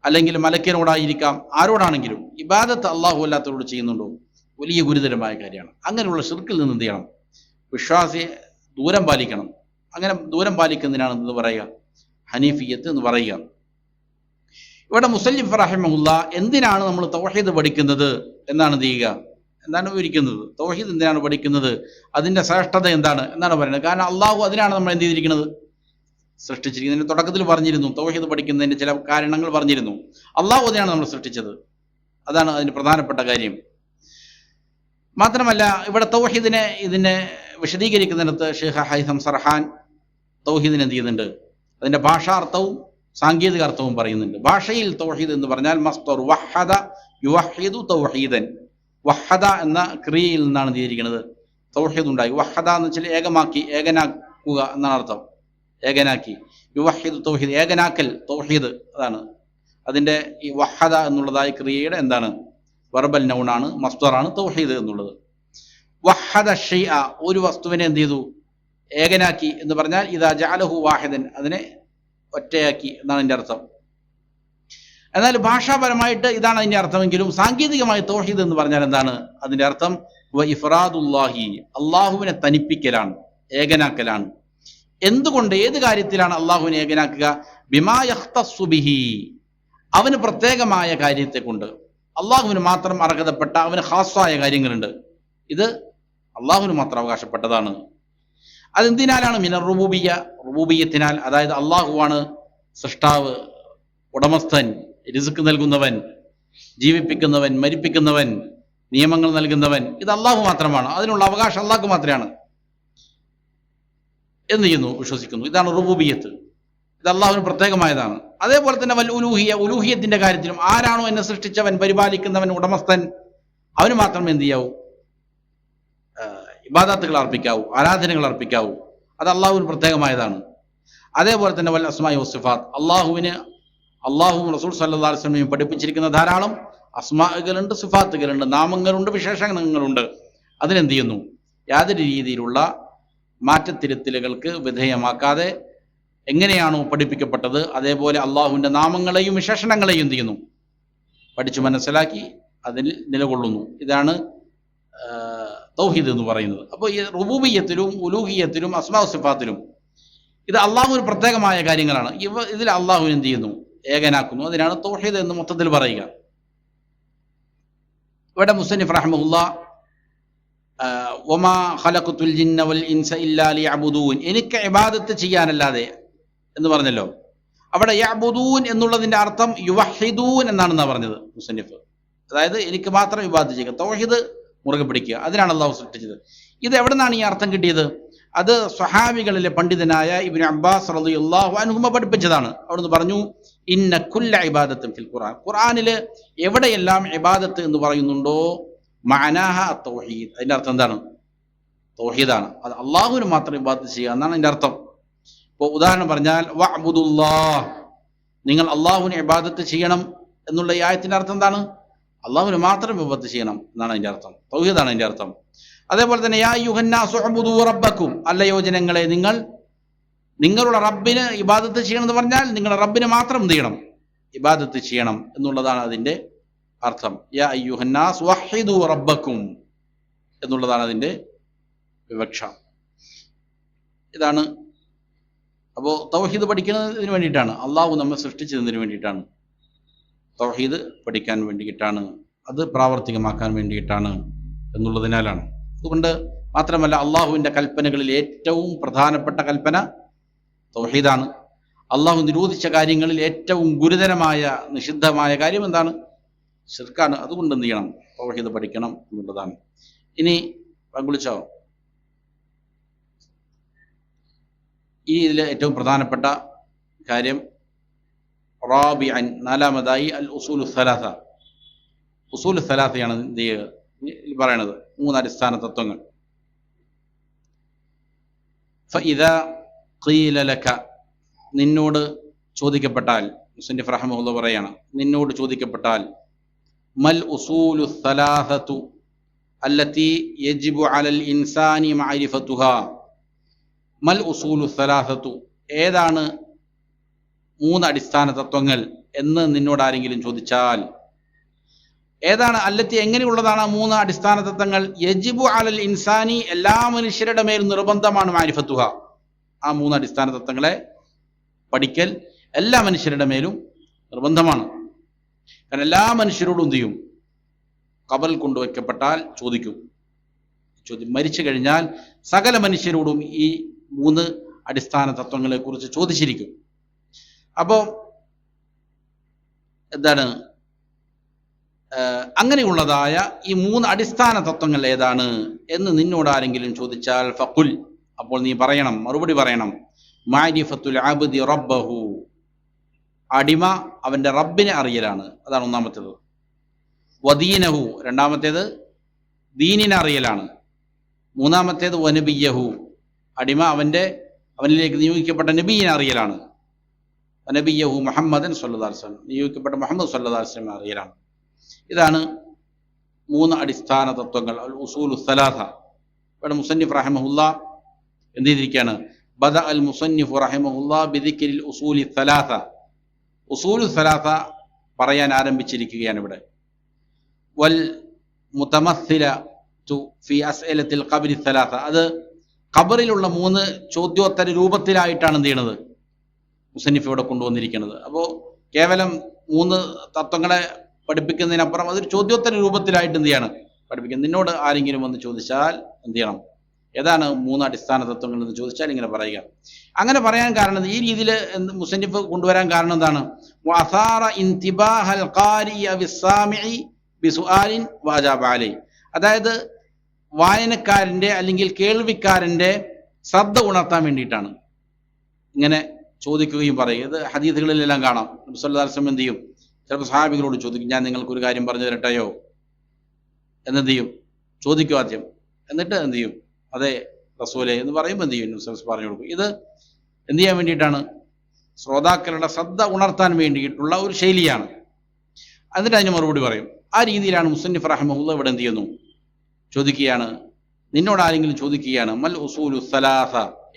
അല്ലെങ്കിൽ മലക്കിനോടായിരിക്കാം, ആരോടാണെങ്കിലും ഇബാദത്ത് അള്ളാഹു അല്ലാത്തവരോട് ചെയ്യുന്നുണ്ടോ, വലിയ ഗുരുതരമായ കാര്യമാണ്. അങ്ങനെയുള്ള ഷിർക്കിൽ നിന്ന് എന്ത് ചെയ്യണം, വിശ്വാസിയെ ദൂരം പാലിക്കണം. അങ്ങനെ ദൂരം പാലിക്കുന്നതിനാണ് എന്ന് പറയുക ഹനീഫിയത്ത് എന്ന് പറയുക. ഇവിടെ മുസന്നിഫ് റഹിമഹുല്ലാ എന്തിനാണ് നമ്മൾ തൗഹീദ് പഠിക്കുന്നത് എന്നാണ് എന്ത് ചെയ്യുക, എന്താണ് വിവരിക്കുന്നത്. തൗഹീദ് എന്തിനാണ് പഠിക്കുന്നത്, അതിന്റെ ശ്രേഷ്ഠത എന്താണ് എന്നാണ് പറയുന്നത്. കാരണം അള്ളാഹു അതിനാണ് നമ്മൾ എന്ത് ചെയ്തിരിക്കുന്നത്, സൃഷ്ടിച്ചിരിക്കുന്നതിന്റെ തുടക്കത്തിൽ പറഞ്ഞിരുന്നു, തൗഹീദ് പഠിക്കുന്നതിന്റെ ചില കാരണങ്ങൾ പറഞ്ഞിരുന്നു. അള്ളാഹു അതിനാണ് നമ്മൾ സൃഷ്ടിച്ചത്, അതാണ് അതിന്റെ പ്രധാനപ്പെട്ട കാര്യം. മാത്രമല്ല ഇവിടെ ഇതിനെ വിശദീകരിക്കുന്നിടത്ത് ഷെയ്ഖ് ഹൈസം സർഹാൻ തൗഹീദിനെ എന്ത് ചെയ്യുന്നുണ്ട്, അതിന്റെ ഭാഷാർത്ഥവും സാങ്കേതിക അർത്ഥവും പറയുന്നുണ്ട്. ഭാഷയിൽ തൗഹീദ് എന്ന് പറഞ്ഞാൽ മസ്ദർ വഹദ യുവഹിദു തൗഹീദൻ, വഹദ എന്ന ക്രിയയിൽ നിന്നാണ് ചെയ്തിരിക്കുന്നത് തൗഹീദ് ഉണ്ടായി. വഹദ എന്ന് വെച്ചാൽ ഏകമാക്കി, ഏകനാക്കുക എന്നാണ് അർത്ഥം. ഏകനാക്കി. യുവഹിദ് തൗഹീദ്, ഏകനാക്കൽ തൗഹീദ്, അതാണ് അതിൻ്റെ ഈ വഹദ എന്നുള്ളതായ ക്രിയയുടെ എന്താണ് വെർബൽ നൗണാണ്, മസ്ദറാണ് തൗഹീദ് എന്നുള്ളത്. വഹദ ഷൈഅ, ഒരു വസ്തുവിനെ എന്ത് ചെയ്തു, ഏകനാക്കി എന്ന് പറഞ്ഞാൽ ഇദാ ജഅലഹു വാഹിദൻ, അതിനെ ഒറ്റയാക്കി എന്നാണ് അതിൻ്റെ അർത്ഥം. എന്നാൽ ഭാഷാപരമായിട്ട് ഇതാണ് അതിൻ്റെ അർത്ഥമെങ്കിലും സാങ്കേതികമായി തൗഹീദ് എന്ന് പറഞ്ഞാൽ എന്താണ് അതിൻ്റെ അർത്ഥം? വ ഇഫ്റാദുല്ലാഹി, അള്ളാഹുവിനെ തനിപ്പിക്കലാണ്, ഏകനാക്കലാണ്. എന്തുകൊണ്ട്, ഏത് കാര്യത്തിലാണ് അള്ളാഹുവിനെ ഏകനാക്കുക? ബിമാ യഖ്തസ്സു ബിഹി, അവന് പ്രത്യേകമായ കാര്യത്തെ കൊണ്ട്, അള്ളാഹുവിന് മാത്രം അർഹതപ്പെട്ട അവന് ഖാസ്സായ കാര്യങ്ങളുണ്ട്, ഇത് അള്ളാഹുവിന് മാത്രം അവകാശപ്പെട്ടതാണ്. അതെന്തിനാലാണ്? മിനർ റുബൂബിയ്യ, റുബൂബിയ്യത്തിനാൽ, അതായത് അള്ളാഹുവാണ് സൃഷ്ടാവ്, ഉടമസ്ഥൻ, റിസ്ക് നൽകുന്നവൻ, ജീവിപ്പിക്കുന്നവൻ, മരിപ്പിക്കുന്നവൻ, നിയമങ്ങൾ നൽകുന്നവൻ, ഇത് അള്ളാഹു മാത്രമാണ്, അതിനുള്ള അവകാശം അള്ളാഹു മാത്രമാണ് എന്ന് ചെയ്യുന്നു, വിശ്വസിക്കുന്നു. ഇതാണ് റുബൂബിയ്യത്ത്, ഇത് അള്ളാഹുവിന് പ്രത്യേകമായതാണ്. അതേപോലെ തന്നെ വൽ ഉലൂഹിയ, ഉലൂഹിയത്തിന്റെ കാര്യത്തിലും ആരാണോ എന്നെ സൃഷ്ടിച്ചവൻ, പരിപാലിക്കുന്നവൻ, ഉടമസ്ഥൻ, അവന് മാത്രമേ എന്ത് ചെയ്യാവൂ, ഇബാദത്തുകൾ അർപ്പിക്കാവൂ, ആരാധനകൾ അർപ്പിക്കാവൂ, അത് അള്ളാഹുവിന് പ്രത്യേകമായതാണ്. അതേപോലെ തന്നെ വൽ അസ്മാഇ വസ്സിഫാത്ത്, അള്ളാഹുവും റസൂൽ സല്ലല്ലാഹു അലൈഹി വസല്ലം പഠിപ്പിച്ചിരിക്കുന്ന ധാരാളം അസ്മാഉകളുണ്ട്, സിഫാത്തുകളുണ്ട്, നാമങ്ങളുണ്ട്, വിശേഷണങ്ങളുണ്ട്. അതിനെന്ത് ചെയ്യുന്നു, യാതൊരു രീതിയിലുള്ള മാറ്റത്തിരുത്തലുകൾക്ക് വിധേയമാക്കാതെ എങ്ങനെയാണോ പഠിപ്പിക്കപ്പെട്ടത് അതേപോലെ അള്ളാഹുവിൻ്റെ നാമങ്ങളെയും വിശേഷണങ്ങളെയും എന്ത് ചെയ്യുന്നു, പഠിച്ചു മനസ്സിലാക്കി അതിൽ നിലകൊള്ളുന്നു. ഇതാണ് തൗഹീദ് എന്ന് പറയുന്നത്. അപ്പോൾ ഈ റുബൂബിയ്യത്തിലും ഉലൂഹിയത്തിലും അസ്മാഉ സിഫാത്തിലും ഇത് അള്ളാഹുവിന് പ്രത്യേകമായ കാര്യങ്ങളാണ്. ഇതിൽ അള്ളാഹുവിന് എന്ത് ചെയ്യുന്നു, ഏകനാക്കുന്നു. അതിനാണ് തൗഹീദ് എന്ന് മൊത്തത്തിൽ പറയുക. ഇവിടെ മുസന്നിഫ് റഹ്മഹുല്ലാഹ് വമാ ഖലഖതുൽ ജിന്ന വൽ ഇൻസ ഇല്ലാ ലിയഅ്ബുദൂൻ, എനിക്ക് ഇബാദത്ത് ചെയ്യാനല്ലാതെ എന്ന് പറഞ്ഞല്ലോ. അവിടെ യഅ്ബുദൂൻ എന്നുള്ളതിന്റെ അർത്ഥം യുവഹിദൂൻ എന്നാണെന്നാ പറഞ്ഞത് മുസന്നിഫ്. അതായത് എനിക്ക് മാത്രം ഇബാദത്ത് ചെയ്യുക, തൗഹീദ് മുറുകെ പിടിക്കുക, അതിനാണ് അള്ളാഹു സൃഷ്ടിച്ചത്. ഇത് എവിടെ നിന്നാണ് ഈ അർത്ഥം കിട്ടിയത്? അത് സ്വഹാബികളിലെ പണ്ഡിതനായ ഇബ്നു അബ്ബാസ് റളിയല്ലാഹു അൻഹുമ പഠിപ്പിച്ചതാണ്. അവിടുന്ന് പറഞ്ഞു, ഇന്ന കുല്ല ഇബാദത്തുൻ ഫിൽ ഖുർആൻ, ഖുർആനിൽ എവിടെയെല്ലാം ഇബാദത്ത് എന്ന് പറയുന്നുണ്ടോ മഅനാഹ തൗഹീദ്, അതിന്റെ അർത്ഥം എന്താണ്? തൗഹീദാണ്. അത് അള്ളാഹുവിന് മാത്രം ഇബാദത്ത് ചെയ്യുക എന്നാണ് അതിന്റെ അർത്ഥം. ഇപ്പോൾ ഉദാഹരണം പറഞ്ഞാൽ വഅ്ബുദുല്ലാഹ്, നിങ്ങൾ അള്ളാഹുവിന് ഇബാദത്ത് ചെയ്യണം എന്നുള്ള ഈ ആയത്തിന്റെ അർത്ഥം എന്താണ്? അള്ളാഹുവിന് മാത്രം ഇബാദത്ത് ചെയ്യണം എന്നാണ് അതിന്റെ അർത്ഥം, തൗഹീദാണ് അതിന്റെ അർത്ഥം. അതേപോലെ തന്നെ യാ അയ്യുഹന്നാസു ഉഅ്ബുദൂ റബ്ബക്കും, അല്ലയോ ജനങ്ങളെ നിങ്ങൾ നിങ്ങളുടെ റബ്ബിന് ഇബാദത്ത് ചെയ്യണം എന്ന് പറഞ്ഞാൽ നിങ്ങളുടെ റബ്ബിന് മാത്രം എന്ത് ചെയ്യണം, ഇബാദത്ത് ചെയ്യണം എന്നുള്ളതാണ് അതിന്റെ അർത്ഥം. യാ അയ്യുഹന്നാസ് വഹിദൂ റബ്ബക്കും എന്നുള്ളതാണ് അതിന്റെ വിവക്ഷ. ഇതാണ്. അപ്പോൾ തൗഹീദ് പഠിക്കുന്നതിന് വേണ്ടിയിട്ടാണ്, അള്ളാഹു നമ്മെ സൃഷ്ടിച്ചതിന് വേണ്ടിയിട്ടാണ്, തൗഹീദ് പഠിക്കാൻ വേണ്ടിയിട്ടാണ്, അത് പ്രാവർത്തികമാക്കാൻ വേണ്ടിയിട്ടാണ് എന്നുള്ളതിനാലാണ്. അതുകൊണ്ട് മാത്രമല്ല അള്ളാഹുവിൻ്റെ കൽപ്പനകളിൽ ഏറ്റവും പ്രധാനപ്പെട്ട കൽപ്പന തൗഹീദാണ്. അള്ളാഹു നിരോധിച്ച കാര്യങ്ങളിൽ ഏറ്റവും ഗുരുതരമായ നിഷിദ്ധമായ കാര്യം എന്താണ്? ശിർക്കാണ്. അതുകൊണ്ട് എന്ത് ചെയ്യണം, തൗഹീദ് പഠിക്കണം എന്നുള്ളതാണ്. ഇനി പങ്കുളിച്ചോ, ഈ ഇതിലെ ഏറ്റവും പ്രധാനപ്പെട്ട കാര്യം റാബിഅൻ, നാലാമതായി അൽ ഉസൂലു സലാസ, ഉസൂലു സലാസയാണ് എന്ത് ചെയ്യുക പറയണത്, 3 അടിസ്ഥാന തത്വങ്ങൾ. ഫഇദാ ഖീല ലക, നിന്നോട് ചോദിക്കപ്പെട്ടാൽ, മുസന്നിഫ് റഹ്മഹുല്ലാഹ് പറയാണ്, നിന്നോട് ചോദിക്കപ്പെട്ടാൽ മൽ ഉസൂലു സലാസതു അല്ലതി യജിബു അലൽ ഇൻസാനി മഅരിഫതുഹാ, മൽ ഉസൂലു സലാസതു, ഏതാണ് 3 അടിസ്ഥാന തത്വങ്ങൾ എന്ന് നിന്നോട് ആരെങ്കിലും ചോദിച്ചാൽ, ഏതാണ് അല്ലത്തി, എങ്ങനെയുള്ളതാണ് 3 അടിസ്ഥാന തത്വങ്ങൾ? യജിബു അലൽ ഇൻസാനി, എല്ലാ മനുഷ്യരുടെ മേൽ നിർബന്ധമാണ് മാരിഫത്തുഹ, ആ 3 അടിസ്ഥാന തത്വങ്ങളെ പഠിക്കൽ എല്ലാ മനുഷ്യരുടെ മേലും നിർബന്ധമാണ്. കാരണം എല്ലാ മനുഷ്യരോടും എന്ത് ചെയ്യും, ഖബറിൽ കൊണ്ടുവയ്ക്കപ്പെട്ടാൽ ചോദിക്കും. മരിച്ചു കഴിഞ്ഞാൽ സകല മനുഷ്യരോടും ഈ 3 അടിസ്ഥാന തത്വങ്ങളെ കുറിച്ച് ചോദിച്ചിരിക്കും. അപ്പോൾ എന്താണ് അങ്ങനെയുള്ളതായ ഈ 3 അടിസ്ഥാന തത്വങ്ങൾ ഏതാണ് എന്ന് നിന്നോട് ആരെങ്കിലും ചോദിച്ചാൽ ഫഖുൽ, അപ്പോൾ നീ പറയണം, മറുപടി പറയണം, മഅരിഫത്തുൽ അബ്ദി റബ്ബഹു, അടിമ അവന്റെ റബ്ബിനെ അറിയലാണ്, അതാണ് ഒന്നാമത്തേത്. വദീനഹു, രണ്ടാമത്തേത് ദീനിനെ അറിയലാണ്. മൂന്നാമത്തേത് വനബിയഹു, അടിമ അവന്റെ അവനിലേക്ക് നിയോഗിക്കപ്പെട്ട നബിയെ അറിയലാണ്. നബിയഹു മുഹമ്മദൻ സല്ലല്ലാഹു അലൈഹി വസല്ലം, നിയോഗിക്കപ്പെട്ട മുഹമ്മദ് സല്ലല്ലാഹു അലൈഹി വസല്ലം അറിയലാണ്. ഇതാണ് 3 അടിസ്ഥാന തത്വങ്ങൾ, അൽ ഉസൂലു സലാസ. ഇവിടെ മുസന്നിഫ് റഹിമഹുല്ലാ എന്ത് ചെയ്തിരിക്കുകയാണ്? ബദ അൽ മുസന്നിഫു റഹിമഹുല്ലാ ബിദിക്രിൽ ഉസൂലി സലാസ. ഉസൂലു സലാസ പറയാൻ ആരംഭിച്ചിരിക്കുകയാണ് ഇവിടെ. വൽ മുതമസ്സിലതു ഫി അസ്ഇലത്തിൽ ഖബ്രി സലാസ, അത് ഖബറിലുള്ള 3 ചോദ്യോത്തര രൂപത്തിലായിട്ടാണ് എന്ത് ചെയ്യണത്? മുസന്നിഫ് ഇവിടെ കൊണ്ടുവന്നിരിക്കുന്നത്. അപ്പോൾ കേവലം 3 തത്വങ്ങളെ പഠിപ്പിക്കുന്നതിനപ്പുറം അതൊരു ചോദ്യോത്തര രൂപത്തിലായിട്ട് എന്ത് ചെയ്യാണ് പഠിപ്പിക്കുന്നത്. നിന്നോട് ആരെങ്കിലും വന്ന് ചോദിച്ചാൽ എന്ത് ചെയ്യണം? ഏതാണ് 3 അടിസ്ഥാന തത്വങ്ങൾ എന്ന് ചോദിച്ചാൽ ഇങ്ങനെ പറയുക. അങ്ങനെ പറയാൻ കാരണം, ഈ രീതിയിൽ മുസന്നിഫ് കൊണ്ടുവരാൻ കാരണം എന്താണ്? വഅസാറ ഇൻതിബാഹൽ ഖാരി വിസ്സാമിഇ ബിസുആലിൻ വഅജാബ അലൈഹി, അതായത് വായനക്കാരൻ്റെ അല്ലെങ്കിൽ കേൾവിക്കാരൻ്റെ ശ്രദ്ധ ഉണർത്താൻ വേണ്ടിയിട്ടാണ് ഇങ്ങനെ ചോദിക്കുകയും പറയുക. ഇത് ഹദീസുകളിലെല്ലാം കാണാം. നബി സല്ലല്ലാഹു അലൈഹി വസല്ലം എന്ത് ചെയ്യും? ചിലപ്പോൾ സഹാബികളോട് ചോദിക്കും, ഞാൻ നിങ്ങൾക്കൊരു കാര്യം പറഞ്ഞു തരട്ടെയോ എന്നെന്ത് ചെയ്യും? ചോദിക്കും ആദ്യം. എന്നിട്ട് എന്ത് ചെയ്യും? അതെ റസൂലെ എന്ന് പറയുമ്പോൾ എന്ത് ചെയ്യും? നബി പറഞ്ഞു കൊടുക്കും. ഇത് എന്ത് ചെയ്യാൻ വേണ്ടിയിട്ടാണ്? ശ്രോതാക്കളുടെ ശ്രദ്ധ ഉണർത്താൻ വേണ്ടിയിട്ടുള്ള ഒരു ശൈലിയാണ്. എന്നിട്ട് അതിന് മറുപടി പറയും. ആ രീതിയിലാണ് മുസന്നിഫ് റഹിമഹുല്ലാ ഇവിടെ എന്ത് ചെയ്യുന്നു? ചോദിക്കുകയാണ്. നിന്നോട് ആരെങ്കിലും ചോദിക്കുകയാണ്, മൽ ഉസൂലു സലാസ,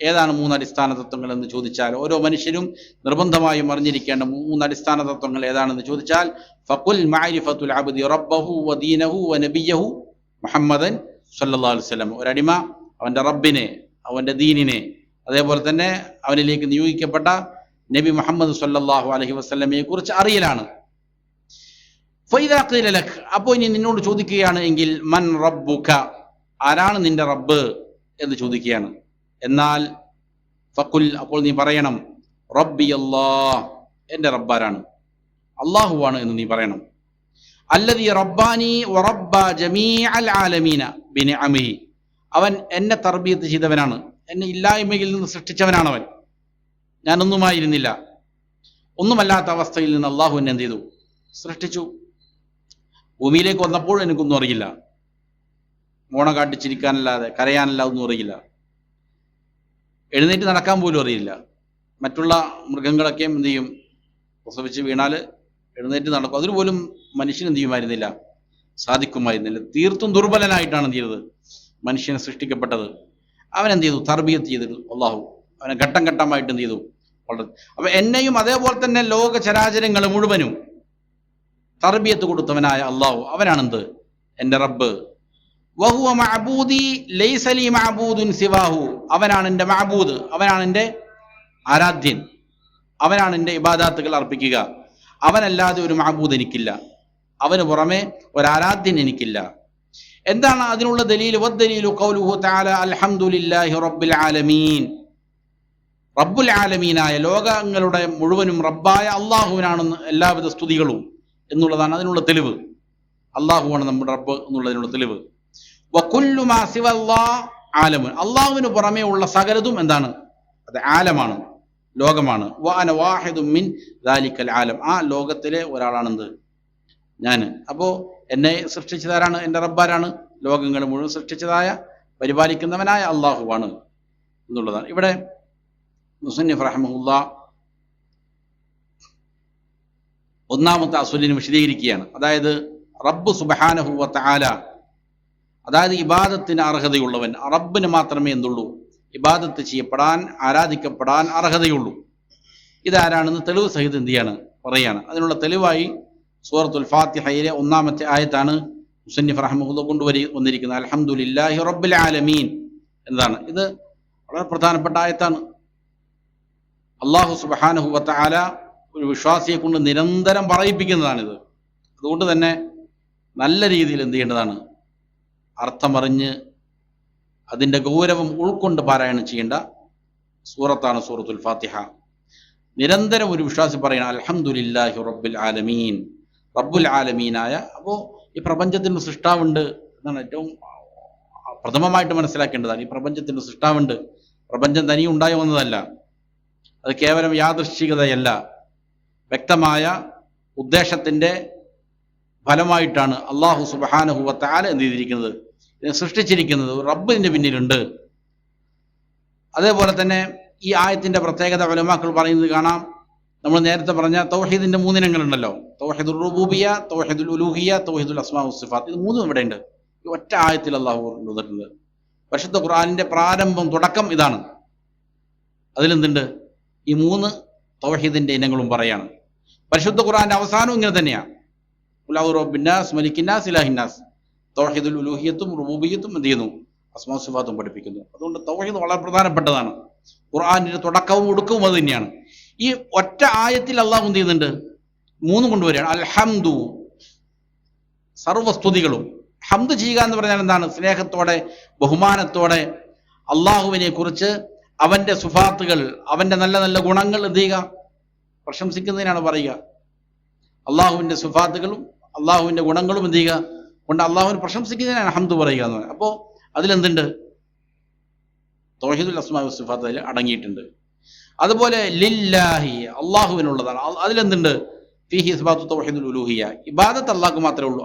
ഏതാണ് 3 അടിസ്ഥാന തത്വങ്ങൾ എന്ന് ചോദിച്ചാൽ, ഓരോ മനുഷ്യരും നിർബന്ധമായും അറിഞ്ഞിരിക്കേണ്ട 3 അടിസ്ഥാന തത്വങ്ങൾ ഏതാണെന്ന് ചോദിച്ചാൽ, ഫഖുൽ മഅരിഫത്തുൽ അബ്ദി റബ്ബഹു വദീനഹു വനബിയഹു മുഹമ്മദൻ സല്ലല്ലാഹു അലൈഹി വസല്ലം. ഒരടിമ അവൻ്റെ റബ്ബിനെ, അവൻ്റെ ദീനിനെ, അതേപോലെ തന്നെ അവനിലേക്ക് നിയോഗിക്കപ്പെട്ട നബി മുഹമ്മദ് സല്ലല്ലാഹു അലൈഹി വസല്ലമയെ കുറിച്ച് അറിയലാണ്. ഫൈദാ ഖീല ലക്, അപ്പോൾ ഇനി നിന്നോട് ചോദിക്കുകയാണ് എങ്കിൽ, മൻ റബ്ബുക, ആരാണ് നിന്റെ റബ്ബ് എന്ന് ചോദിക്കുകയാണ്. എന്നാൽ ഫഖുൽ, അപ്പോൾ നീ പറയണം, റബ്ബി അല്ലാഹ്, എൻ്റെ റബ്ബാരാണ്, അള്ളാഹുവാണ് എന്ന് നീ പറയണം. അല്ലദീ റബ്ബാനി വറബ്ബ ജമീഅൽ ആലമീന ബിനിഅമിഹി, അവൻ എന്നെ തർബിയത്ത് ചെയ്തവനാണ്, എന്നെ ഇല്ലായ്മയിൽ നിന്ന് സൃഷ്ടിച്ചവനാണവൻ. ഞാനൊന്നുമായിരുന്നില്ല, ഒന്നുമല്ലാത്ത അവസ്ഥയിൽ നിന്ന് അള്ളാഹു എന്നെ എന്ത് ചെയ്തു? സൃഷ്ടിച്ചു. ഭൂമിയിലേക്ക് വന്നപ്പോൾ എനിക്കൊന്നും അറിയില്ല, മോണ കാട്ടിച്ചിരിക്കാനല്ലാതെ കരയാനല്ലാതെ ഒന്നും അറിയില്ല, എഴുന്നേറ്റ് നടക്കാൻ പോലും അറിയില്ല. മറ്റുള്ള മൃഗങ്ങളൊക്കെ എന്ത് ചെയ്യും? പ്രസവിച്ച് വീണാൽ എഴുന്നേറ്റ് നടക്കും. അതിനുപോലും മനുഷ്യൻ എന്ത് ചെയ്യുമായിരുന്നില്ല? സാധിക്കുമായിരുന്നില്ല. തീർത്തും ദുർബലനായിട്ടാണ് എന്ത് ചെയ്തത്? മനുഷ്യനെ സൃഷ്ടിക്കപ്പെട്ടത്. അവൻ എന്ത് ചെയ്തു? തർബിയത്ത് ചെയ്തിരുന്നു അള്ളാഹു. അവനെ ഘട്ടം ഘട്ടമായിട്ട് എന്ത് ചെയ്തു? വളരെ. അപ്പൊ എന്നെയും അതേപോലെ തന്നെ ലോക ചരാചരങ്ങൾ മുഴുവനും തർബിയത്ത് കൊടുത്തവനായ അള്ളാഹു, അവനാണെന്ത്? എൻ്റെ റബ്ബ്. വഹുവ മഅബൂദി ലൈസ ലി മഅബൂദുൻ സിവാഹു, അവനാണ് എൻ്റെ മഅബൂദ്, അവനാണ് എൻ്റെ ആരാധ്യൻ, അവനാണ് എൻ്റെ ഇബാദാത്തുകൾ അർപ്പിക്കുക. അവനല്ലാതെ ഒരു മഅബൂദ് എനിക്കില്ല, അവന് പുറമെ ഒരാരാധ്യൻ എനിക്കില്ല. എന്താണ് അതിനുള്ള ദലീൽ? വദ്ദലീലു ഖൗലുഹു തആല അൽഹംദുലില്ലാഹി റബ്ബിൽ ആലമീൻ, റബ്ബുൽ ആലമീനായ ലോകങ്ങളുടെ മുഴുവനും റബ്ബായ അള്ളാഹുവിനാണെന്ന് എല്ലാവിധ സ്തുതികളും എന്നുള്ളതാണ് അതിനുള്ള തെളിവ്. അള്ളാഹുവാണ് നമ്മുടെ റബ്ബ് എന്നുള്ളതിനുള്ള തെളിവ്. വകുല്ലു മാ സിവല്ലാഹ് ആലമുൻ, അള്ളാഹുവിന് പുറമേ ഉള്ള സകലതും എന്താണ്? അത് ആലമാണ്, ലോകമാണ്. വഅന വാഹിദും മിൻ ദാലിക്കൽ ആലം, ആ ലോകത്തിലെ ഒരാളാണെന്ത്? ഞാൻ. അപ്പോൾ എന്നെ സൃഷ്ടിച്ചതാരാണ്? എൻ്റെ റബ്ബാരാണ്. ലോകങ്ങൾ മുഴുവൻ സൃഷ്ടിച്ചതായ പരിപാലിക്കുന്നവനായ അള്ളാഹുവാണ് എന്നുള്ളതാണ്. ഇവിടെ മുസന്നിഫ് റഹിമഹുല്ലാ ഒന്നാമത്തെ അസ്വലിനെ വിശദീകരിക്കുകയാണ്. അതായത് റബ്ബ് സുബ്ഹാനഹു വ തആല, അതായത് ഇബാദത്തിന് അർഹതയുള്ളവൻ, റബ്ബിന് മാത്രമേ എന്തുള്ളൂ? ഇബാദത്ത് ചെയ്യപ്പെടാൻ, ആരാധിക്കപ്പെടാൻ അർഹതയുള്ളൂ. ഇതാരാണെന്ന് തെളിവ് സഹിതം എന്ത് ചെയ്യാണ്? പറയാണ്. അതിനുള്ള തെളിവായി സൂറത്തുൽ ഫാത്തിഹയിലെ 1-ാമത്തെ ആയത്താണ് മുസന്നിഫ് റഹിമഹുല്ലാ വന്നിരിക്കുന്നത്. അൽഹംദുലില്ലാഹി റബ്ബിൽ ആലമീൻ എന്നതാണ്. ഇത് വളരെ പ്രധാനപ്പെട്ട ആയത്താണ്. അല്ലാഹു സുബ്ഹാനഹു വ തആല ഒരു വിശ്വാസിയെ കൊണ്ട് നിരന്തരം പറയിപ്പിക്കുന്നതാണിത്. അതുകൊണ്ട് തന്നെ നല്ല രീതിയിൽ എന്ത് ചെയ്യേണ്ടതാണ്? അർത്ഥമറിഞ്ഞ് അതിൻ്റെ ഗൗരവം ഉൾക്കൊണ്ട് പാരായണം ചെയ്യേണ്ട സൂറത്താണ് സൂറത്തുൽ ഫാത്തിഹ. നിരന്തരം ഒരു വിശ്വാസി പറയണം അൽഹംദുലില്ലാഹി റബ്ബിൽ ആലമീൻ, റബ്ബുൽ ആലമീനായ. അപ്പോൾ ഈ പ്രപഞ്ചത്തിൻ്റെ സൃഷ്ടാവുണ്ട് എന്നാണ് ഏറ്റവും പ്രഥമമായിട്ട് മനസ്സിലാക്കേണ്ടതാണ്. ഈ പ്രപഞ്ചത്തിൻ്റെ സൃഷ്ടാവുണ്ട്. പ്രപഞ്ചം തനിയെ ഉണ്ടായി വന്നതല്ല, അത് കേവലം യാദൃശ്ചികതയല്ല, വ്യക്തമായ ഉദ്ദേശത്തിൻ്റെ ഫലമായിട്ടാണ് അള്ളാഹു സുബ്ഹാനഹു വ തആല എന്ത് ചെയ്തിരിക്കുന്നത്? ഇതിനെ സൃഷ്ടിച്ചിരിക്കുന്നത്. റബ്ബ് ഇതിൻ്റെ പിന്നിലുണ്ട്. അതേപോലെ തന്നെ ഈ ആയത്തിന്റെ പ്രത്യേകത ഉലമാക്കൾ പറയുന്നത് കാണാം. നമ്മൾ നേരത്തെ പറഞ്ഞ തൗഹീദിന്റെ 3 ഇനങ്ങളുണ്ടല്ലോ, തൗഹീദുൽ റുബൂബിയ്യ, തൗഹീദുൽ ഉലൂഹിയ്യ, തൗഹീദുൽ അസ്മാ വസ്സിഫാത്ത്. ഇത് 3 ഇവിടെ ഉണ്ട്. ഈ ഒറ്റ ആയത്തിൽ അള്ളാഹു കൊണ്ടുവന്നിട്ടുണ്ട്. പരിശുദ്ധ ഖുർആനിന്റെ പ്രാരംഭം, തുടക്കം ഇതാണ്. അതിലെന്തുണ്ട്? ഈ 3 തൗഹീദിന്റെ ഇനങ്ങളും പറയാണ്. പരിശുദ്ധ ഖുർആന്റെ അവസാനവും ഇങ്ങനെ തന്നെയാണ്. ഖുൽ റബ്ബിന്നാസ് മലിക്കിന്നാസ് ഇലാഹിന്നാസ്. തൗഹീദുൽ ഉലൂഹിയ്യത്തും റുബൂബിയ്യത്തും എന്ത് ചെയ്യുന്നു? അസ്മാ വസ്സിഫാത്തും പഠിപ്പിക്കുന്നു. അതുകൊണ്ട് തൗഹീദ് വളരെ പ്രധാനപ്പെട്ടതാണ്. ഖുർആനിന്റെ തുടക്കവും ഒടുക്കവും അത് തന്നെയാണ്. ഈ ഒറ്റ ആയത്തിൽ അള്ളാഹു എന്ത് ചെയ്യുന്നുണ്ട്? 3 കൊണ്ടുവരികയാണ്. അൽഹംദു, സർവസ്തുതികളും. ഹംദ് ചെയ്യുക എന്ന് പറഞ്ഞാൽ എന്താണ്? സ്നേഹത്തോടെ, ബഹുമാനത്തോടെ അള്ളാഹുവിനെ കുറിച്ച്, അവന്റെ സുഫാത്തുകൾ, അവന്റെ നല്ല നല്ല ഗുണങ്ങൾ എന്ത് ചെയ്യുക? പ്രശംസിക്കുന്നതിനാണ് പറയുക. അള്ളാഹുവിന്റെ സുഫാത്തുകളും അള്ളാഹുവിന്റെ ഗുണങ്ങളും എന്ത് ചെയ്യുക കൊണ്ട് അള്ളാഹുവിനെ പ്രശംസിക്കുന്നതിനാണ് ഹംദ് പറയുക എന്ന് പറയുന്നത്. അപ്പോൾ അതിലെന്തുണ്ട്? തൗഹീദുൽ അസ്മാ വസ്സിഫാത്ത് അതിൽ അടങ്ങിയിട്ടുണ്ട്. അതുപോലെ ലില്ലാഹി, അള്ളാഹുവിനുള്ളതാണ്. അതിലെന്തുണ്ട്? ഫീഹി ഇസ്ബാത്തു തൗഹീദുൽ ഉലൂഹിയ്യ, ഇബാദത്ത് അള്ളാഹ്ക്ക് മാത്രമേ ഉള്ളൂ.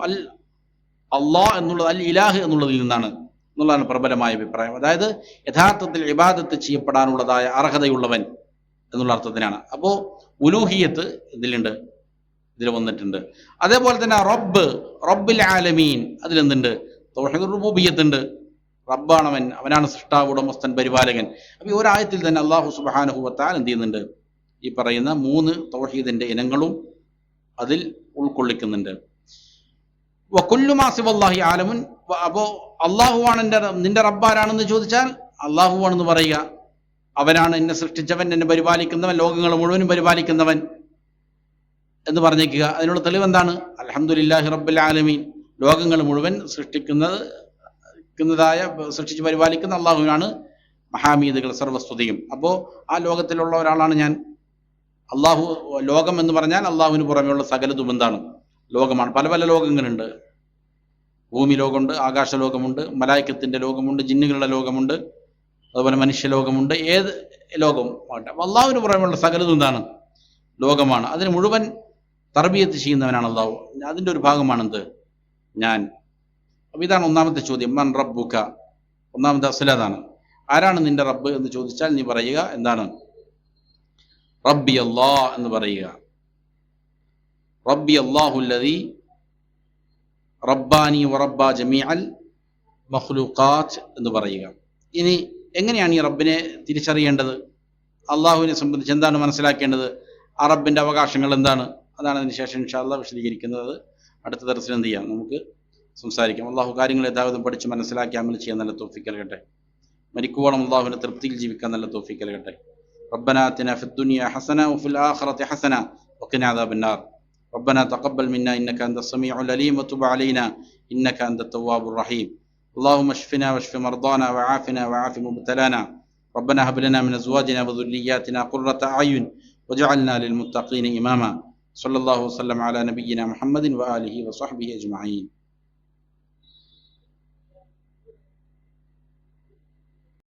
അള്ളാഹ് എന്നുള്ളത് അൽ ഇലാഹ് എന്നുള്ളതിൽ നിന്നാണ് എന്നുള്ളതാണ് പ്രബലമായ അഭിപ്രായം. അതായത് യഥാർത്ഥത്തിൽ ഇബാദത്ത് ചെയ്യപ്പെടാനുള്ളതായ അർഹതയുള്ളവൻ എന്നുള്ള അർത്ഥത്തിനാണ്. അപ്പോൾ ഉലൂഹിയത്ത് ഇതിലുണ്ട്, ഇതിൽ വന്നിട്ടുണ്ട്. അതേപോലെ തന്നെ റബ്ബ്, റബ്ബുൽ ആലമീൻ, അതിലെന്തുണ്ട്? തൗഹീദുർ റുബൂബിയ്യത്തുണ്ട്. റബ്ബാണവൻ, അവനാണ് സൃഷ്ടാവ്, ഉടമസ്ഥൻ, പരിപാലകൻ. അപ്പോൾ ഈ ഒരായത്തിൽ തന്നെ അള്ളാഹു സുബ്ഹാനഹു വ തആല എന്ത് ചെയ്യുന്നുണ്ട്? ഈ പറയുന്ന 3 തൗഹീദിന്റെ ഇനങ്ങളും അതിൽ ഉൾക്കൊള്ളിക്കുന്നുണ്ട്. വകുല്ലു മാ സിവല്ലാഹി ആലമുൻ. അപ്പോൾ അള്ളാഹുവാണ് നിന്റെ റബ്ബാരാണെന്ന് ചോദിച്ചാൽ അള്ളാഹുവാണെന്ന് പറയുക. അവനാണ് എന്നെ സൃഷ്ടിച്ചവൻ, എന്നെ പരിപാലിക്കുന്നവൻ, ലോകങ്ങൾ മുഴുവനും പരിപാലിക്കുന്നവൻ എന്ന് പറഞ്ഞേക്കുക. അതിനുള്ള തെളിവ് എന്താണ്? അൽഹംദുലില്ലാഹി റബ്ബിൽ ആലമീൻ, ലോകങ്ങൾ മുഴുവൻ സൃഷ്ടിച്ച് പരിപാലിക്കുന്ന അള്ളാഹുവിനാണ് മഹാമീദുകൾ, സർവസ്തുതിയും. അപ്പോൾ ആ ലോകത്തിലുള്ള ഒരാളാണ് ഞാൻ. അള്ളാഹു, ലോകം എന്ന് പറഞ്ഞാൽ അള്ളാഹുവിന് പുറമെയുള്ള സകലതും എന്താണ്? ലോകമാണ്. പല പല ലോകങ്ങളുണ്ട്. ഭൂമി ലോകമുണ്ട്, ആകാശ ലോകമുണ്ട്, മലായിക്കത്തിന്റെ ലോകമുണ്ട്, ജിന്നുകളുടെ ലോകമുണ്ട്, അതുപോലെ മനുഷ്യലോകമുണ്ട്. ഏത് ലോകവും ആകട്ടെ, അള്ളാഹുവിന് പുറമെയുള്ള സകലതും എന്താണ്? ലോകമാണ്. അതിന് മുഴുവൻ തർബിയത്ത് ചെയ്യുന്നവനാണ് അള്ളാഹു. അതിൻ്റെ ഒരു ഭാഗമാണെന്ത്? ഞാൻ. അപ്പോൾ ഇതാണ് ഒന്നാമത്തെ ചോദ്യം. മൻ റബ്ബുക, ഒന്നാമത്തെ അസ്ലതാണ്. ആരാണ് നിന്റെ റബ്ബ് എന്ന് ചോദിച്ചാൽ നീ പറയുക എന്താണ്? റബ്ബി അല്ലാഹ് എന്ന് പറയുക. റബ്ബി അല്ലാഹുല്ലദീ റബ്ബാനി വറബ്ബ ജമീഅൽ മഖ്ലൂഖാത്ത് എന്ന് പറയുക. ഇനി എങ്ങനെയാണ് ഈ റബ്ബിനെ തിരിച്ചറിയേണ്ടത്? അള്ളാഹുവിനെ സംബന്ധിച്ച് എന്താണ് മനസ്സിലാക്കേണ്ടത്? ആ റബ്ബിന്റെ അവകാശങ്ങൾ എന്താണ്? അതാണ് അതിന് ശേഷം ഇൻഷാ അല്ലാഹ് വിശദീകരിക്കുന്നത്. അടുത്ത ദർസിൽ എന്ത് ചെയ്യാം? നമുക്ക് സംസാരിക്കാം. അള്ളാഹു കാര്യങ്ങൾ യഥാവിധം പഠിച്ച് മനസ്സിലാക്കി അമൽ ചെയ്യാൻ നല്ല തൗഫീഖ് നൽകട്ടെ. മരിക്കുവോളം അള്ളാഹുവിന്റെ തൃപ്തിയിൽ ജീവിക്കാൻ നല്ല തൗഫീഖ് നൽകട്ടെ. റബ്ബനാ ആതിനാ ഫിദ്ദുനിയ ഹസന വഫിൽ ആഖിറതി ഹസന വഖിനാ അദാബന്നാർ. ربنا تقبل منا إنك أنت السميع العليم وتب علينا إنك أنت التواب الرحيم. اللهم اشفنا واشف مرضانا وعافنا وعاف مبتلانا. ربنا هب لنا من أزواجنا وذرياتنا قرة أعين واجعلنا للمتقين إماما. صلى الله وسلم على نبينا محمد وآله وصحبه أجمعين.